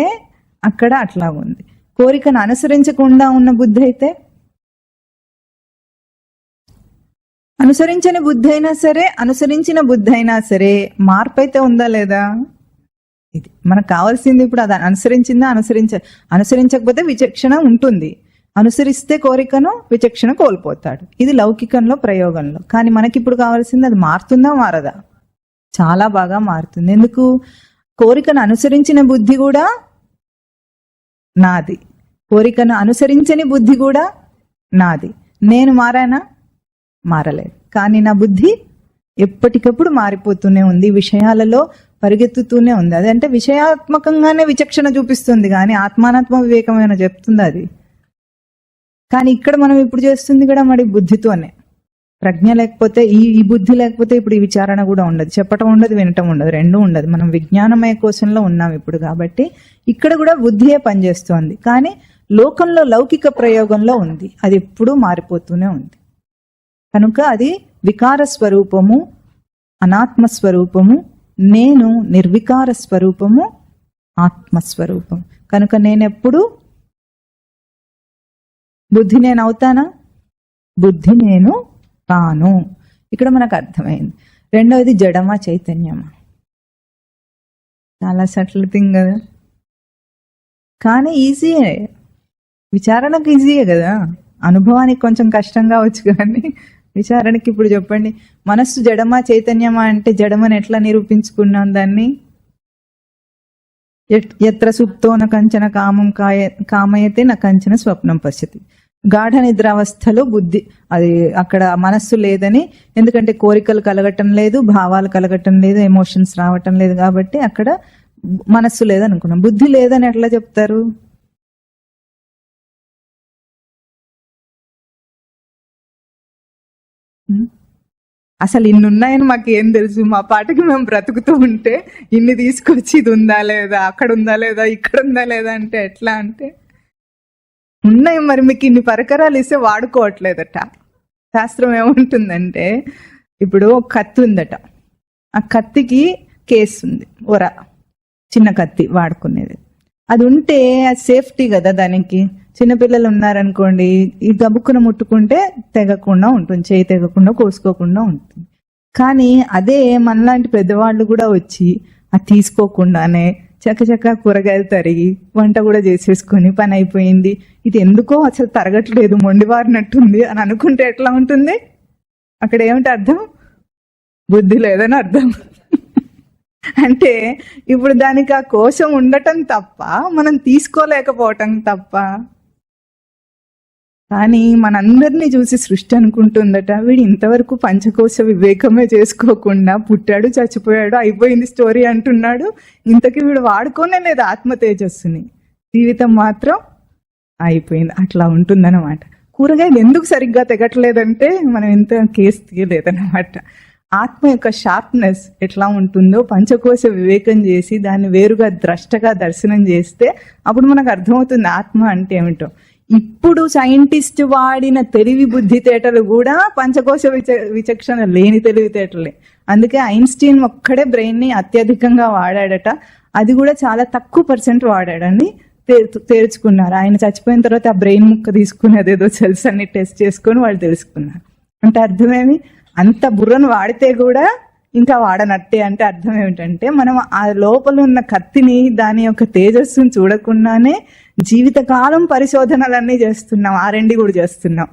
అక్కడ అట్లా ఉంది. కోరికను అనుసరించకుండా ఉన్న బుద్ధి అయితే, అనుసరించని బుద్ధి అయినా సరే, అనుసరించిన బుద్ధి అయినా సరే మార్పు అయితే ఉందా లేదా? ఇది మనకు కావాల్సింది. ఇప్పుడు అది అనుసరించిందా, అనుసరించకపోతే విచక్షణ ఉంటుంది, అనుసరిస్తే కోరికను విచక్షణ కోల్పోతాడు. ఇది లౌకికంలో ప్రయోగంలో. కానీ మనకి ఇప్పుడు కావాల్సింది అది మారుతుందా మారదా? చాలా బాగా మారుతుంది. ఎందుకు? కోరికను అనుసరించిన బుద్ధి కూడా నాది, కోరికను అనుసరించని బుద్ధి కూడా నాది. నేను మారానా? మారలేదు. కానీ నా బుద్ధి ఎప్పటికప్పుడు మారిపోతూనే ఉంది, విషయాలలో పరిగెత్తుతూనే ఉంది. అదంటే విషయాత్మకంగానే విచక్షణ చూపిస్తుంది, కానీ ఆత్మానాత్మ వివేకమైన చెప్తుంది అది. కానీ ఇక్కడ మనం ఇప్పుడు చేస్తుంది కూడా మరి బుద్ధితోనే. ప్రజ్ఞ లేకపోతే, ఈ బుద్ధి లేకపోతే ఇప్పుడు ఈ విచారణ కూడా ఉండదు, చెప్పటం ఉండదు, వినటం ఉండదు, రెండూ ఉండదు. మనం విజ్ఞానమయ కోశంలో ఉన్నాం ఇప్పుడు కాబట్టి ఇక్కడ కూడా బుద్ధియే పనిచేస్తోంది. కానీ లోకంలో లౌకిక ప్రయోగంలో ఉంది, అది ఎప్పుడూ మారిపోతూనే ఉంది. కనుక అది వికార స్వరూపము, అనాత్మస్వరూపము, నేను నిర్వికార స్వరూపము, ఆత్మస్వరూపం. కనుక నేనెప్పుడు బుద్ధి నేను అవుతానా? బుద్ధి నేను కాను. ఇక్కడ మనకు అర్థమైంది. రెండవది జడమా చైతన్యమా? చాలా సటిల్ థింగ్ కదా, కానీ ఈజీయే, విచారణకు ఈజీయే కదా. అనుభవానికి కొంచెం కష్టంగా వచ్చు, కానీ విచారణకి ఇప్పుడు చెప్పండి, మనస్సు జడమా చైతన్యమా అంటే జడమని ఎట్లా నిరూపించుకున్నాం దాన్ని? ఎత్ర సుప్తో న కంచన కామం కామయతే న కంచన స్వప్నం పశ్యతి. గాఢ నిద్రావస్థలో బుద్ధి, అది అక్కడ మనస్సు లేదని, ఎందుకంటే కోరికలు కలగటం లేదు, భావాలు కలగటం లేదు, ఎమోషన్స్ రావటం లేదు, కాబట్టి అక్కడ మనస్సు లేదనుకున్నాం. బుద్ధి లేదని ఎట్లా చెప్తారు? అసలు ఇన్ని ఉన్నాయని మాకు ఏం తెలుసు? మా పాటకి మేము బ్రతుకుతూ ఉంటే ఇన్ని తీసుకొచ్చి ఇది ఉందా లేదా, అక్కడ ఉందా లేదా, ఇక్కడ ఉందా లేదా అంటే ఎట్లా? అంటే ఉన్నాయి మరి, మీకు ఇన్ని పరికరాలు ఇస్తే వాడుకోవట్లేదట. శాస్త్రం ఏముంటుందంటే, ఇప్పుడు కత్తి ఉందట, ఆ కత్తికి కేసు ఉంది, ఒర చిన్న కత్తి వాడుకునేది, అది ఉంటే అది సేఫ్టీ కదా దానికి. చిన్నపిల్లలు ఉన్నారనుకోండి, ఈ గబుక్కున ముట్టుకుంటే తెగకుండా ఉంటుంది, చేయి తెగకుండా కోసుకోకుండా ఉంటుంది. కానీ అదే మనలాంటి పెద్దవాళ్ళు కూడా వచ్చి అది తీసుకోకుండానే చక్కచక్క కూరగాయలు తరిగి వంట కూడా చేసేసుకొని పని అయిపోయింది, ఇది ఎందుకో అసలు తరగట్లేదు, మొండివారినట్టుంది అని అనుకుంటే ఎట్లా ఉంటుంది? అక్కడ ఏమిటి అర్థం? బుద్ధి లేదని అర్థం. అంటే ఇప్పుడు దానికి ఆ కోశం ఉండటం తప్ప, మనం తీసుకోలేకపోవటం తప్ప. కానీ మనందరినీ చూసి సృష్టి అనుకుంటుందట, వీడు ఇంతవరకు పంచకోశ వివేకమే చేసుకోకుండా పుట్టాడు, చచ్చిపోయాడు, అయిపోయింది స్టోరీ అంటున్నాడు. ఇంతకీ వీడు వాడుకోనే లేదు ఆత్మ తేజస్సుని, జీవితం మాత్రం అయిపోయింది. అట్లా ఉంటుందన్నమాట. కూరగాయలు ఎందుకు సరిగ్గా తెగట్లేదంటే మనం ఎంత కేసు తీయలేదన్నమాట. ఆత్మ యొక్క షార్ప్నెస్ ఎట్లా ఉంటుందో పంచకోశ వివేకం చేసి దాన్ని వేరుగా ద్రష్టగా దర్శనం చేస్తే అప్పుడు మనకు అర్థమవుతుంది ఆత్మ అంటే ఏమిటో. ఇప్పుడు సైంటిస్ట్ వాడిన తెలివి బుద్ధితేటలు కూడా పంచకోశ విచక్షణ లేని తెలివితేటలే. అందుకే ఐన్స్టీన్ ఒక్కడే బ్రెయిన్ ని అత్యధికంగా వాడాడట, అది కూడా చాలా తక్కువ % వాడాడని తేల్చుకున్నారు. ఆయన చచ్చిపోయిన తర్వాత ఆ బ్రెయిన్ ముక్క తీసుకుని అదేదో సెల్స్ అన్ని టెస్ట్ చేసుకొని వాళ్ళు తెలుసుకున్నారు. అంటే అర్థమేమి, అంత బుర్రను వాడితే కూడా ఇంకా వాడనట్టే అంటే అర్థం ఏమిటంటే, మనం ఆ లోపల ఉన్న కత్తిని, దాని యొక్క తేజస్సును చూడకుండానే జీవితకాలం పరిశోధనలన్నీ చేస్తున్నాం, ఆర్ఎండి కూడా చేస్తున్నాం.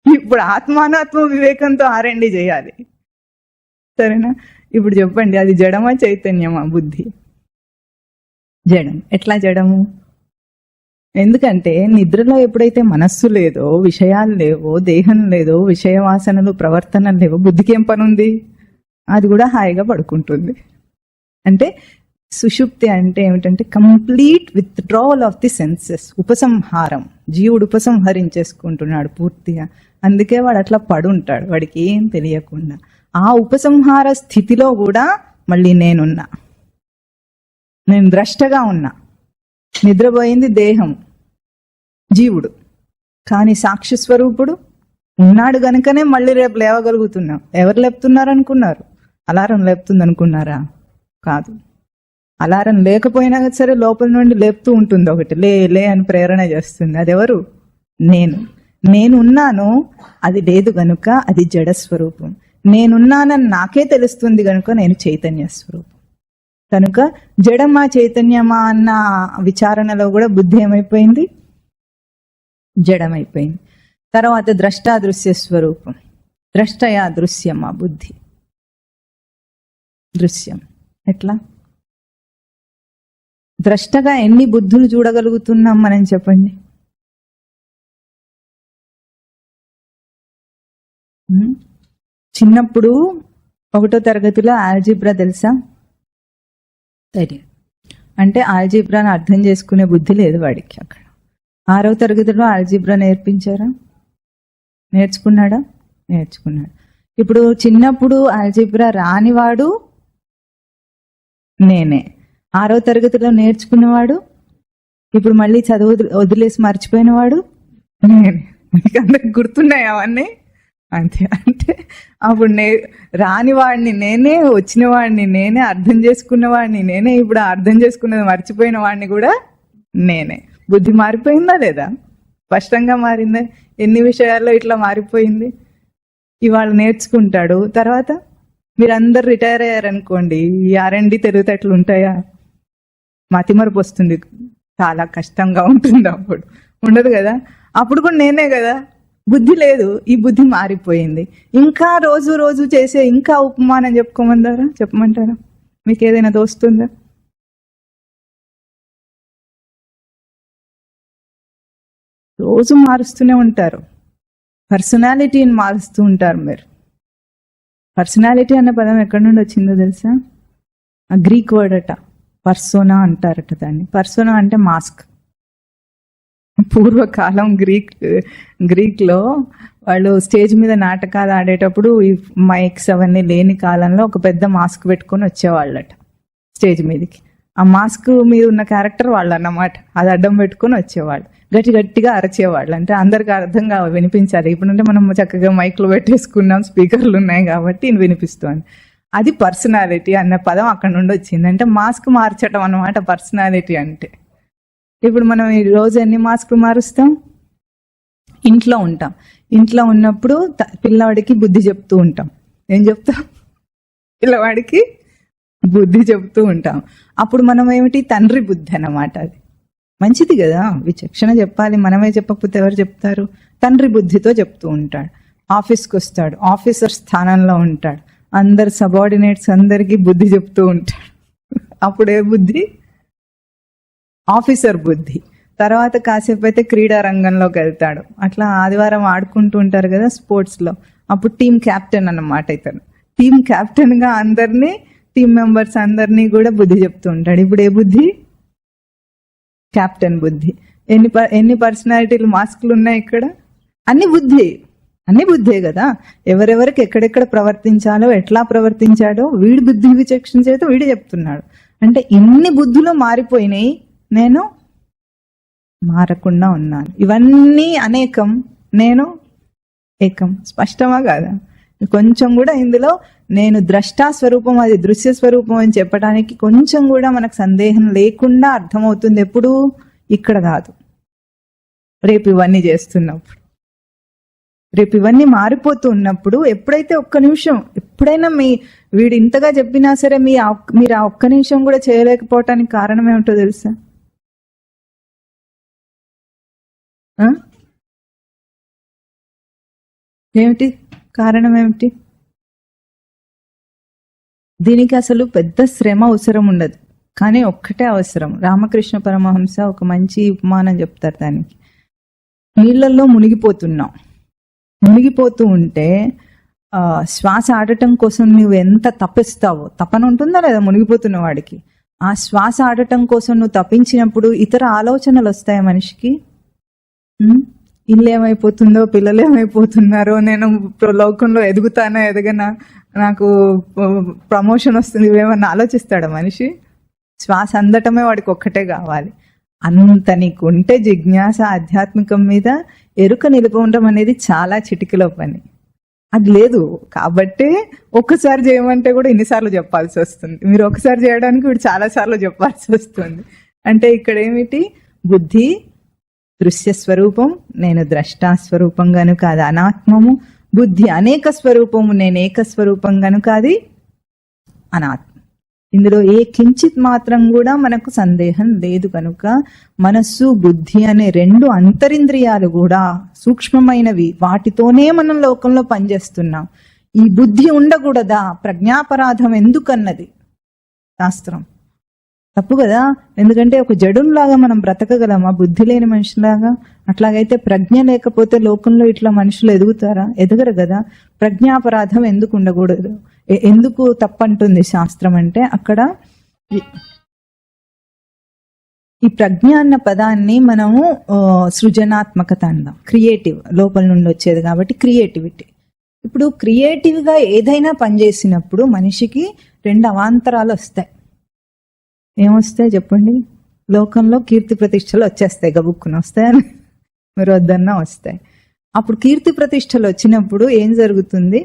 ఇప్పుడు ఆత్మానాత్మ వివేకంతో ఆర్ఎండి చేయాలి. సరేనా? ఇప్పుడు చెప్పండి, అది జడమా చైతన్యమా? బుద్ధి జడం. ఎట్లా జడము? ఎందుకంటే నిద్రలో ఎప్పుడైతే మనస్సు లేదో, విషయాలు లేవో, దేహం లేదో, విషయ వాసనలు ప్రవర్తనలు లేవో, బుద్ధికి ఏం పని ఉంది? అది కూడా హాయిగా పడుకుంటుంది. అంటే సుషుప్తి అంటే ఏమిటంటే complete withdrawal of the senses, ఉపసంహారం. జీవుడు ఉపసంహరించేసుకుంటున్నాడు పూర్తిగా. అందుకే వాడు అట్లా పడుంటాడు, వాడికి ఏం తెలియకుండా. ఆ ఉపసంహార స్థితిలో కూడా మళ్ళీ నేను ద్రష్టగా ఉన్నా. నిద్రపోయింది దేహం, జీవుడు, కానీ సాక్షి స్వరూపుడు ఉన్నాడు గనుకనే మళ్ళీ రేపు లేవగలుగుతున్నాం. ఎవరు లేపుతున్నారు అనుకున్నారు? అలారం లేపుతుంది అనుకున్నారా? కాదు. అలారం లేకపోయినా సరే లోపల నుండి లేపుతూ ఉంటుంది ఒకటి, లే అని ప్రేరణ చేస్తుంది. అది ఎవరు? నేనున్నాను. అది లేదు గనుక అది జడ స్వరూపం. నేనున్నానని నాకే తెలుస్తుంది గనుక నేను చైతన్య స్వరూపం. కనుక జడమా చైతన్యమా అన్న విచారణలో కూడా బుద్ధి ఏమైపోయింది? జడమైపోయింది. తర్వాత ద్రష్టాదృశ్య స్వరూపం. ద్రష్టయా దృశ్యమా? బుద్ధి దృశ్యం. ఎట్లా? ద్రష్టగా ఎన్ని బుద్ధులు చూడగలుగుతున్నాం మనం చెప్పండి? చిన్నప్పుడు 1వ తరగతిలో ఆల్జీబ్రా తెలుసా? తెలియదు. అంటే ఆల్జీబ్రాని అర్థం చేసుకునే బుద్ధి లేదు వాడికి. అక్కడ 6వ తరగతిలో ఆల్జీబ్రా నేర్పించారా? నేర్చుకున్నాడా? నేర్చుకున్నాడు. ఇప్పుడు చిన్నప్పుడు ఆల్జీబ్రా రానివాడు నేనే. 6వ తరగతిలో నేర్చుకున్నవాడు ఇప్పుడు మళ్ళీ చదువు వదిలేసి మర్చిపోయినవాడు నేనే. మీకు అందరికి గుర్తున్నాయి అవన్నీ? అంతే. అంటే అప్పుడు రాని వాడిని నేనే, వచ్చిన వాడిని నేనే, అర్థం చేసుకున్న వాడిని నేనే. ఇప్పుడు అర్థం చేసుకున్నది మర్చిపోయిన వాడిని కూడా నేనే. బుద్ధి మారిపోయిందా లేదా? స్పష్టంగా మారిందా? ఎన్ని విషయాల్లో ఇట్లా మారిపోయింది. ఇవాళ నేర్చుకుంటాడు, తర్వాత మీరందరు రిటైర్ అయ్యారనుకోండి, ఈ ఆర్ఎండి తెలివితేటలు ఉంటాయా? మతిమరుపు వస్తుంది, చాలా కష్టంగా ఉంటుంది. అప్పుడు ఉండదు కదా. అప్పుడు కూడా నేనే కదా. బుద్ధి లేదు, ఈ బుద్ధి మారిపోయింది. ఇంకా రోజు రోజు చేసే ఇంకా ఉపమానం చెప్పమంటారా? మీకు ఏదైనా తోస్తుందా? రోజు మారుస్తూనే ఉంటారు, పర్సనాలిటీని మారుస్తూ ఉంటారు మీరు. పర్సనాలిటీ అన్న పదం ఎక్కడి నుండి వచ్చిందో తెలుసా? ఆ గ్రీక్ వర్డ్ అట, పర్సోనా అంటారట దాన్ని. పర్సోనా అంటే మాస్క్. పూర్వకాలం గ్రీక్లో వాళ్ళు స్టేజ్ మీద నాటకాలు ఆడేటప్పుడు ఈ మైక్స్ అవన్నీ లేని కాలంలో ఒక పెద్ద మాస్క్ పెట్టుకొని వచ్చేవాళ్ళట స్టేజ్ మీదకి. ఆ మాస్క్ మీద ఉన్న క్యారెక్టర్ వాళ్ళు అన్నమాట. అది అడ్డం పెట్టుకొని వచ్చేవాళ్ళు, గట్టిగా అరచేవాళ్ళు. అంటే అందరికి అర్థంగా వినిపించాలి. ఇప్పుడంటే మనం చక్కగా మైక్లు పెట్టేసుకున్నాం, స్పీకర్లు ఉన్నాయి కాబట్టి వినిపిస్తుంది. అది పర్సనాలిటీ అన్న పదం అక్కడ నుండి వచ్చింది. అంటే మాస్క్ మార్చడం అన్నమాట పర్సనాలిటీ అంటే. ఇప్పుడు మనం ఈ రోజు ఎన్ని మాస్కులు మారుస్తాం? ఇంట్లో ఉంటాం. ఇంట్లో ఉన్నప్పుడు పిల్లవాడికి బుద్ధి చెప్తూ ఉంటాం. ఏం చెప్తాం? పిల్లవాడికి బుద్ధి చెప్తూ ఉంటాం. అప్పుడు మనం ఏమిటి? తండ్రి బుద్ధి అన్నమాట. అది మంచిది కదా, విచక్షణ చెప్పాలి. మనమే చెప్పకపోతే ఎవరు చెప్తారు? తండ్రి బుద్ధితో చెప్తూ ఉంటాడు. ఆఫీస్కి వస్తాడు, ఆఫీసర్ స్థానంలో ఉంటాడు, అందరు సబార్డినేట్స్ అందరికీ బుద్ధి చెప్తూ ఉంటాడు. అప్పుడే బుద్ధి? ఆఫీసర్ బుద్ధి. తర్వాత కాసేపు అయితే క్రీడా రంగంలోకి వెళ్తాడు. అట్లా ఆదివారం ఆడుకుంటూ ఉంటారు కదా స్పోర్ట్స్లో, అప్పుడు టీం క్యాప్టెన్ అన్నమాట. ఇతను టీం క్యాప్టెన్గా అందరినీ, టీం మెంబర్స్ అందరినీ కూడా బుద్ధి చెప్తూ ఉంటాడు. ఇప్పుడు ఏ బుద్ధి? క్యాప్టెన్ బుద్ధి. ఎన్ని పర్సనాలిటీలు, మాస్కులు ఉన్నాయి ఇక్కడ? అన్ని బుద్ధే కదా. ఎవరెవరికి ఎక్కడెక్కడ ప్రవర్తించాలో, ఎట్లా ప్రవర్తించాడో వీడి బుద్ధి విచక్షణ చేత వీడి చెప్తున్నాడు. అంటే ఇన్ని బుద్ధులు మారిపోయినాయి, నేను మారకుండా ఉన్నాను. ఇవన్నీ అనేకం, నేను ఏకం. స్పష్టమా కాదా? కొంచెం కూడా ఇందులో నేను ద్రష్టా స్వరూపం, అది దృశ్య స్వరూపం అని చెప్పడానికి కొంచెం కూడా మనకు సందేహం లేకుండా అర్థమవుతుంది. ఎప్పుడు? ఇక్కడ కాదు, రేపు ఇవన్నీ చేస్తున్నప్పుడు. రేపు ఇవన్నీ మారిపోతూ ఉన్నప్పుడు ఎప్పుడైతే ఒక్క నిమిషం ఎప్పుడైనా వీడు ఇంతగా చెప్పినా సరే మీరు ఆ ఒక్క నిమిషం కూడా చేయలేకపోవటానికి కారణం ఏమిటో తెలుసా? ఏమిటి కారణం? ఏమిటి? దీనికి అసలు పెద్ద శ్రమ అవసరం ఉండదు, కానీ ఒక్కటే అవసరం. రామకృష్ణ పరమహంస ఒక మంచి ఉపమానం చెప్తారు దానికి. నీళ్ళల్లో మునిగిపోతూ ఉంటే శ్వాస ఆడటం కోసం నువ్వు ఎంత తప్పిస్తావో, తపన ఉంటుందా లేదా మునిగిపోతున్న వాడికి? ఆ శ్వాస ఆడటం కోసం నువ్వు తప్పించినప్పుడు ఇతర ఆలోచనలు వస్తాయి మనిషికి. ఇల్లు ఏమైపోతుందో, పిల్లలు ఏమైపోతున్నారో, నేను లోకంలో ఎదుగుతానా ఎదగనా, నాకు ప్రమోషన్ వస్తుంది, ఇవేమన్నా ఆలోచిస్తాడా మనిషి? శ్వాస అందటమే వాడికి ఒక్కటే కావాలి. అంత నీకుంటే జిజ్ఞాస ఆధ్యాత్మికం మీద ఎరుక నిలపడం అనేది చాలా చిటికలో పని. అది లేదు కాబట్టి ఒక్కసారి చేయమంటే కూడా ఇన్నిసార్లు చెప్పాల్సి వస్తుంది. మీరు ఒకసారి చేయడానికి వీడు చాలా సార్లు చెప్పాల్సి వస్తుంది. అంటే ఇక్కడ ఏమిటి? బుద్ధి దృశ్య స్వరూపం, నేను ద్రష్టాస్వరూపం గనుక అది అనాత్మము. బుద్ధి అనేక స్వరూపము, నేను ఏక స్వరూపం గనుక అది అనాత్మ. ఇందులో ఏ కించిత్ మాత్రం కూడా మనకు సందేహం లేదు కనుక మనస్సు బుద్ధి అనే రెండు అంతరింద్రియాలు కూడా సూక్ష్మమైనవి, వాటితోనే మనం లోకంలో పనిచేస్తున్నాం. ఈ బుద్ధి ఉండకూడదా? ప్రజ్ఞాపరాధం ఎందుకన్నది శాస్త్రం. తప్పు కదా, ఎందుకంటే ఒక జడులాగా మనం బ్రతకగలమా బుద్ధి లేని మనిషిలాగా? అట్లాగైతే ప్రజ్ఞ లేకపోతే లోకంలో ఇట్లా మనుషులు ఎదుగుతారా? ఎదగరు కదా. ప్రజ్ఞాపరాధం ఎందుకు ఉండకూడదు? ఎందుకు తప్పంటుంది శాస్త్రం అంటే, అక్కడ ఈ ప్రజ్ఞ అన్న పదాన్ని మనము సృజనాత్మకత అందాం. క్రియేటివ్, లోపల నుండి వచ్చేది కాబట్టి క్రియేటివిటీ. ఇప్పుడు క్రియేటివ్గా ఏదైనా పనిచేసినప్పుడు మనిషికి రెండు అవాంతరాలు వస్తాయి. ఏమొస్తాయి చెప్పండి? లోకంలో కీర్తి ప్రతిష్టలు వచ్చేస్తాయి, గబుక్కున వస్తాయని మీరు వద్దన్నా వస్తాయి. అప్పుడు కీర్తి ప్రతిష్టలు వచ్చినప్పుడు ఏం జరుగుతుంది?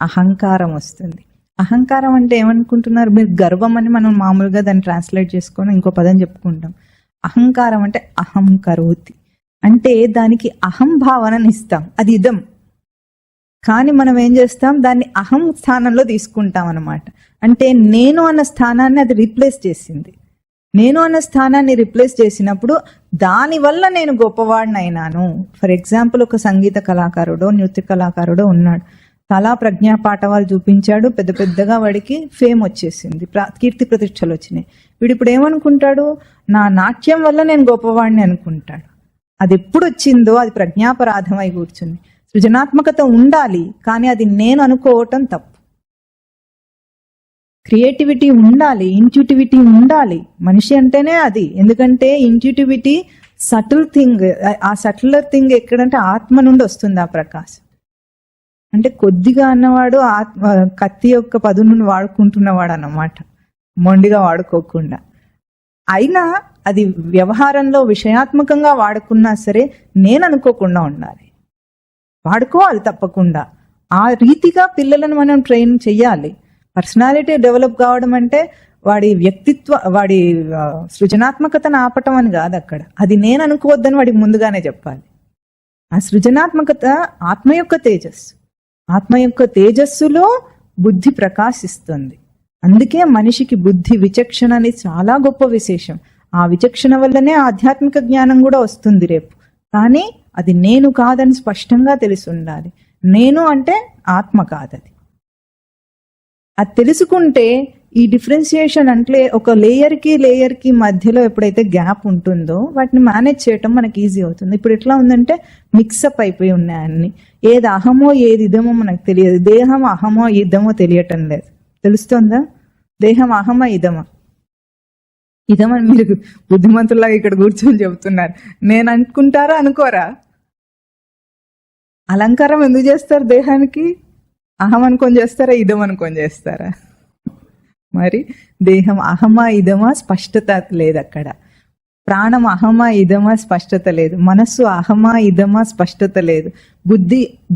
అహంకారం వస్తుంది. అహంకారం అంటే ఏమనుకుంటున్నారు మీరు? గర్వం అని మనం మామూలుగా దాన్ని ట్రాన్స్లేట్ చేసుకొని ఇంకో పదం చెప్పుకుంటాం. అహంకారం అంటే అహం కరోతి, అంటే దానికి అహం భావనని ఇస్తాం, అది ఇదం. కానీ మనం ఏం చేస్తాం? దాన్ని అహం స్థానంలో తీసుకుంటాం అన్నమాట. అంటే నేను అన్న స్థానాన్ని అది రీప్లేస్ చేసింది. నేను అన్న స్థానాన్ని రీప్లేస్ చేసినప్పుడు దానివల్ల నేను గొప్పవాడినైనాను. ఫర్ ఎగ్జాంపుల్, ఒక సంగీత కళాకారుడో నృత్య కళాకారుడో ఉన్నాడు, చాలా ప్రజ్ఞా పాఠవాలు చూపించాడు, పెద్ద పెద్దగా వాడికి ఫేమ్ వచ్చేసింది, కీర్తి ప్రతిష్టలు వచ్చినాయి. వీడు ఇప్పుడు ఏమనుకుంటాడు? నా నాట్యం వల్ల నేను గొప్పవాడిని అనుకుంటాడు. అది ఎప్పుడు వచ్చిందో అది ప్రజ్ఞాపరాధం అయి కూర్చుంది. సృజనాత్మకత ఉండాలి, కానీ అది నేను అనుకోవటం తప్పు. క్రియేటివిటీ ఉండాలి, ఇంట్యూటివిటీ ఉండాలి. మనిషి అంటేనే అది. ఎందుకంటే ఇంట్యూటివిటీ సటిల్ థింగ్. ఆ సటిలర్ థింగ్ ఎక్కడంటే ఆత్మ నుండి వస్తుంది ఆ ప్రకాశం. అంటే కొద్దిగా అన్నవాడు కత్తి యొక్క పదునుని వాడుకుంటున్నవాడు అన్నమాట, మొండిగా వాడుకోకుండా. అయినా అది వ్యవహారంలో విషయాత్మకంగా వాడుకున్నా సరే నేను అనుకోకుండా ఉండాలి, వాడుకోవాలి తప్పకుండా. ఆ రీతిగా పిల్లలను మనం ట్రైన్ చెయ్యాలి. పర్సనాలిటీ డెవలప్ కావడం అంటే వాడి వ్యక్తిత్వ, వాడి సృజనాత్మకతను ఆపటం అని కాదు అక్కడ. అది నేను అనుకోవద్దని వాడికి ముందుగానే చెప్పాలి. ఆ సృజనాత్మకత ఆత్మ యొక్క తేజస్సు. ఆత్మ యొక్క తేజస్సులో బుద్ధి ప్రకాశిస్తుంది. అందుకే మనిషికి బుద్ధి విచక్షణ అనేది చాలా గొప్ప విశేషం. ఆ విచక్షణ వల్లనే ఆధ్యాత్మిక జ్ఞానం కూడా వస్తుంది రేపు. కానీ అది నేను కాదని స్పష్టంగా తెలిసి ఉండాలి. నేను అంటే ఆత్మ కాదది. అది తెలుసుకుంటే ఈ డిఫరెన్సియేషన్ అంటే ఒక లేయర్కి మధ్యలో ఎప్పుడైతే గ్యాప్ ఉంటుందో వాటిని మేనేజ్ చేయటం మనకి ఈజీ అవుతుంది. ఇప్పుడు ఎట్లా ఉందంటే మిక్సప్ అయిపోయి ఉన్నాయి అన్ని. ఏది అహమో ఏది ఇదమో మనకు తెలియదు. దేహం అహమో ఇదమో తెలియటం లేదు. తెలుస్తుందా? దేహం అహమా ఇదమా? ఇదమని మీరు బుద్ధిమంతుల్లాగా ఇక్కడ కూర్చొని చెబుతున్నారు. నేను అనుకుంటారా అనుకోరా? అలంకారం ఎందుకు చేస్తారు దేహానికి? అహం అనుకొని చేస్తారా, ఇదం అనుకొని చేస్తారా? మరి దేహం అహమా ఇదమా స్పష్టత లేదు అక్కడ. ప్రాణం అహమా ఇదమా స్పష్టత లేదు. మనస్సు అహమా ఇదమా స్పష్టత లేదు.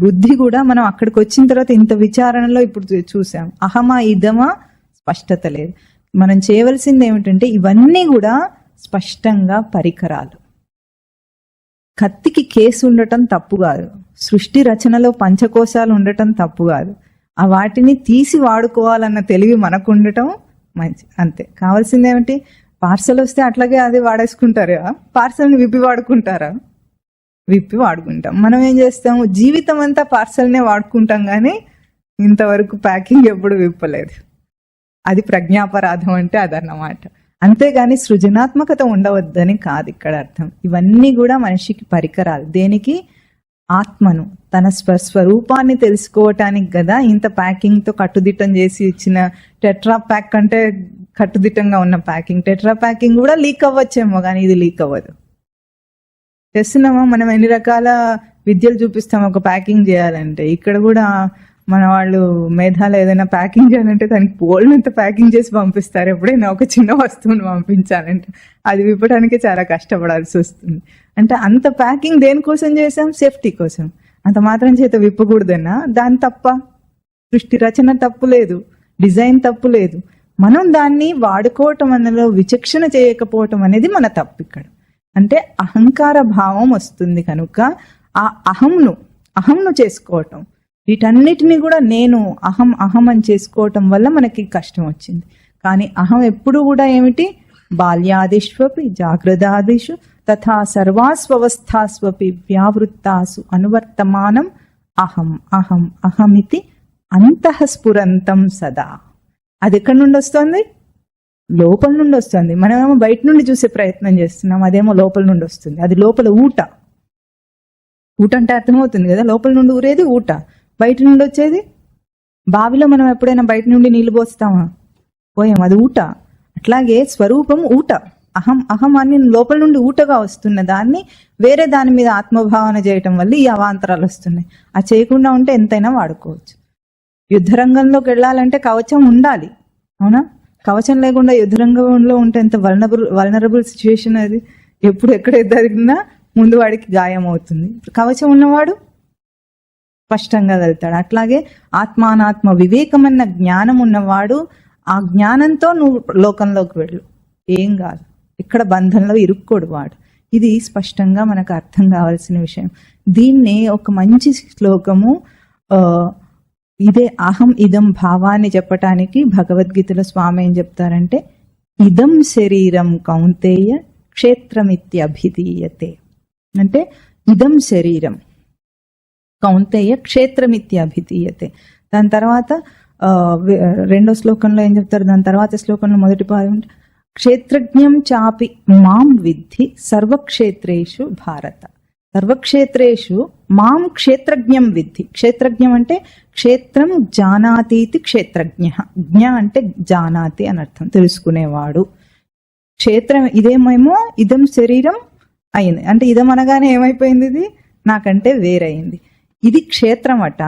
బుద్ధి కూడా మనం అక్కడికి వచ్చిన తర్వాత ఇంత విచారణలో ఇప్పుడు చూసాం, అహమా ఇదమా స్పష్టత లేదు. మనం చేయవలసింది ఏమిటంటే ఇవన్నీ కూడా స్పష్టంగా పరికరాలు. కత్తికి కేసు ఉండటం తప్పు కాదు, సృష్టి రచనలో పంచకోశాలు ఉండటం తప్పు కాదు, ఆ వాటిని తీసి వాడుకోవాలన్న తెలివి మనకు ఉండటం మంచి, అంతే. కావాల్సింది ఏమిటి? పార్సల్ వస్తే అట్లాగే అది వాడేసుకుంటారు, పార్సల్ని విప్పి వాడుకుంటారా? విప్పి వాడుకుంటాం. మనం ఏం చేస్తాము? జీవితం అంతా పార్సల్నే వాడుకుంటాం, కానీ ఇంతవరకు ప్యాకింగ్ ఎప్పుడు విప్పలేదు. అది ప్రజ్ఞాపరాధం అంటే అదన్నమాట. అంతేగాని సృజనాత్మకత ఉండవద్దని కాదు ఇక్కడ అర్థం. ఇవన్నీ కూడా మనిషికి పరికరాలు. దేనికి? ఆత్మను, తన స్వరూపాన్ని తెలుసుకోవటానికి కదా ఇంత ప్యాకింగ్తో కట్టుదిట్టం చేసి ఇచ్చిన. టెట్రా ప్యాక్ అంటే కట్టుదిట్టంగా ఉన్న ప్యాకింగ్. టెట్రా ప్యాకింగ్ కూడా లీక్ అవ్వచ్చేమో, కానీ ఇది లీక్ అవ్వదు. చేస్తున్నామా? మనం ఎన్ని రకాల విద్యలు చూపిస్తాం ఒక ప్యాకింగ్ చేయాలంటే. ఇక్కడ కూడా మన వాళ్ళు మేధాలు ఏదైనా ప్యాకింగ్ చేయాలంటే దానికి పోల్నంత ప్యాకింగ్ చేసి పంపిస్తారు. ఎప్పుడైనా ఒక చిన్న వస్తువును పంపించాలంటే అది విప్పడానికి చాలా కష్టపడాల్సి వస్తుంది. అంటే అంత ప్యాకింగ్ దేనికోసం చేసాం? సేఫ్టీ కోసం. అంత మాత్రం చేత విప్పకూడదన్నా దాని తప్ప? సృష్టి రచన తప్పు లేదు, డిజైన్ తప్పు లేదు. మనం దాన్ని వాడుకోవటం అన్నలో విచక్షణ చేయకపోవటం అనేది మన తప్పు ఇక్కడ. అంటే అహంకార భావం వస్తుంది కనుక ఆ అహంను చేసుకోవటం, వీటన్నిటిని కూడా నేను అహం అని చేసుకోవటం వల్ల మనకి కష్టం వచ్చింది. కానీ అహం ఎప్పుడు కూడా ఏమిటి? బాల్యాదిష్వపి జాగ్రత్తాదిషు తథా సర్వాస్వస్థాస్వపి వ్యావృత్తాసు అనువర్తమానం అహం అహం అహమితి అంతఃస్ఫురంతం సదా. అది ఎక్కడి నుండి వస్తుంది? లోపల నుండి వస్తుంది. మనమేమో బయట నుండి చూసే ప్రయత్నం చేస్తున్నాం, అదేమో లోపల నుండి వస్తుంది. అది లోపల ఊట అంటే అర్థమవుతుంది కదా. లోపల నుండి ఊరేది ఊట, బయట నుండి వచ్చేది. బావిలో మనం ఎప్పుడైనా బయట నుండి నీళ్లు పోస్తామా? పోయాం, అది ఊట. అట్లాగే స్వరూపం ఊట. అహం అని లోపల నుండి ఊటగా వస్తున్న దాన్ని వేరే దాని మీద ఆత్మభావన చేయటం వల్ల ఈ అవాంతరాలు వస్తున్నాయి. అది చేయకుండా ఉంటే ఎంతైనా వాడుకోవచ్చు. యుద్ధరంగంలోకి వెళ్ళాలంటే కవచం ఉండాలి, అవునా? కవచం లేకుండా యుద్ధరంగంలో ఉంటే ఎంత వల్నరబుల్ సిచ్యువేషన్ అది. ఎప్పుడు ఎక్కడ జరిగినా ముందు వాడికి గాయం అవుతుంది. కవచం ఉన్నవాడు స్పష్టంగా వెళ్తాడు. అట్లాగే ఆత్మానాత్మ వివేకమన్న జ్ఞానం ఉన్నవాడు ఆ జ్ఞానంతో నువ్వు లోకంలోకి వెళ్ళు, ఏం కాదు. ఇక్కడ బంధంలో ఇరుక్కోడు వాడు. ఇది స్పష్టంగా మనకు అర్థం కావాల్సిన విషయం. దీన్నే ఒక మంచి శ్లోకము, ఇదే అహం ఇదం భావాన్ని చెప్పటానికి భగవద్గీతలో స్వామి ఏం చెప్తారంటే, ఇదం శరీరం కౌంతేయ క్షేత్రమిత్యభిధీయతే. అంటే ఇదం శరీరం కౌంతేయ క్షేత్రమిత్యభిధీయతే. దాని తర్వాత రెండో శ్లోకంలో ఏం చెప్తారు? దాని తర్వాత శ్లోకంలో మొదటి పాదం క్షేత్రజ్ఞం చాపి మాం విద్ధి సర్వక్షేత్రేషు భారత. సర్వక్షేత్రేషు మాం క్షేత్రజ్ఞం విద్ధి. క్షేత్రజ్ఞం అంటే క్షేత్రం జానాతీతి క్షేత్రజ్ఞ. జ్ఞ అంటే జానాతి అని అర్థం, తెలుసుకునేవాడు. క్షేత్రం ఇదేమేమో ఇదం శరీరం అయింది. అంటే ఇదం అనగానే ఏమైపోయింది? ఇది నాకంటే వేరైంది. ఇది క్షేత్రం అట.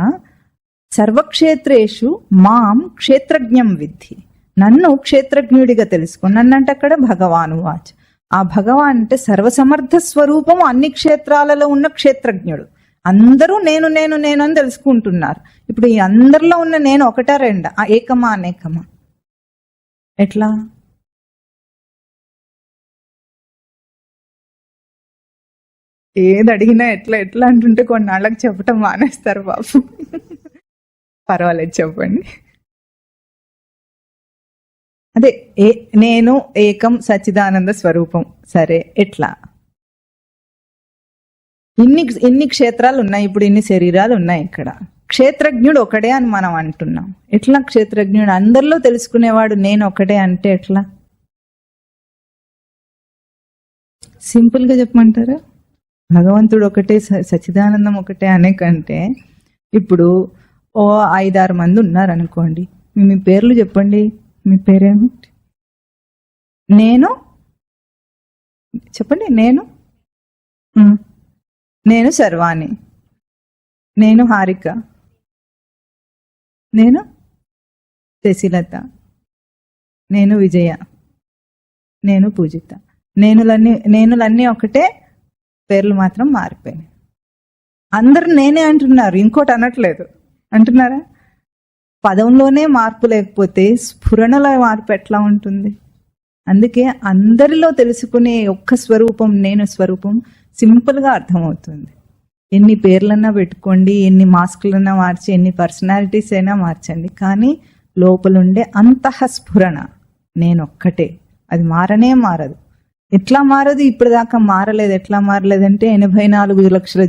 సర్వక్షేత్రేషు మాం క్షేత్రజ్ఞం విద్ధి. నన్ను క్షేత్రజ్ఞుడిగా తెలుసుకో. నన్నంటే అక్కడ భగవాను వాచ్. ఆ భగవాన్ అంటే సర్వసమర్థ స్వరూపం, అన్ని క్షేత్రాలలో ఉన్న క్షేత్రజ్ఞుడు. అందరూ నేను నేను నేను అని తెలుసుకుంటున్నారు. ఇప్పుడు ఈ అందరిలో ఉన్న నేను ఒకటా రెండా? ఏకమా అనేకమా? ఎట్లా? ఏది అడిగినా ఎట్లా ఎట్లా అంటుంటే కొన్నాళ్ళకి చెప్పటం మానేస్తారు బాబు. పర్వాలేదు, చెప్పండి. అదే నేను ఏకం సచ్చిదానంద స్వరూపం. సరే, ఎట్లా? ఇన్ని క్షేత్రాలు ఉన్నాయి, ఇప్పుడు ఇన్ని శరీరాలు ఉన్నాయి. ఇక్కడ క్షేత్రజ్ఞుడు ఒకడే అని మనం అంటున్నాం. ఎట్లా క్షేత్రజ్ఞుడు? అందరిలో తెలుసుకునేవాడు నేను ఒకటే అంటే ఎట్లా? సింపుల్గా చెప్పమంటారా? భగవంతుడు ఒకటే, సచ్చిదానందం ఒకటే అనే కంటే, ఇప్పుడు 5-6 మంది ఉన్నారు అనుకోండి. మీ పేర్లు చెప్పండి. మీ పేరేమిటి? నేను చెప్పండి. నేను శర్వాణి, నేను హారిక, నేను శశిలత, నేను విజయ, నేను పూజిత. నేనులన్నీ ఒకటే, పేర్లు మాత్రం మారిపోయినాయి. అందరు నేనే అంటున్నారు, ఇంకోటి అనట్లేదు. అంటున్నారా? పదంలోనే మార్పు లేకపోతే స్ఫురణలో మార్పు ఎట్లా ఉంటుంది? అందుకే అందరిలో తెలుసుకునే ఒక్క స్వరూపం నేను స్వరూపం సింపుల్గా అర్థమవుతుంది. ఎన్ని పేర్లన్నా పెట్టుకోండి, ఎన్ని మాస్కులన్నా మార్చి, ఎన్ని పర్సనాలిటీస్ అయినా మార్చండి, కానీ లోపలుండే అంతఃస్ఫురణ నేనొక్కటే. అది మారనే మారదు. ఎట్లా మారదు? ఇప్పుడు దాకా మారలేదు. ఎట్లా మారలేదంటే 84 లక్షల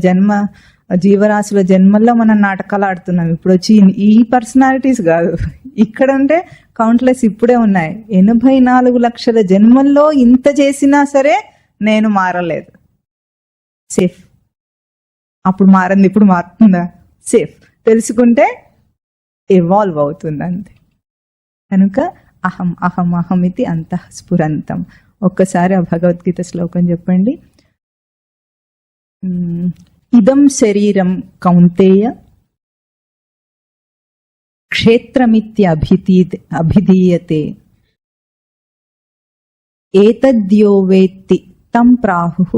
జీవరాశుల జన్మల్లో మనం నాటకాలు ఆడుతున్నాం. ఇప్పుడు వచ్చి ఈ పర్సనాలిటీస్ కాదు, ఇక్కడ ఉంటే కౌంట్లెస్ ఇప్పుడే ఉన్నాయి. 84 లక్షల జన్మల్లో ఇంత చేసినా సరే నేను మారలేదు. సేఫ్. అప్పుడు మారింది, ఇప్పుడు మారుతుందా? సేఫ్. తెలుసుకుంటే ఎవాల్వ్ అవుతుంది అంతే. కనుక అహం అహం అహం ఇది అంతఃస్ఫురంతం. ఒక్కసారి ఆ భగవద్గీత శ్లోకం చెప్పండి. ఇదం శరీరం కౌంతేయ క్షేత్రమిత్యభిధీయతే ఏతద్యో వేత్తి తం ప్రాహుః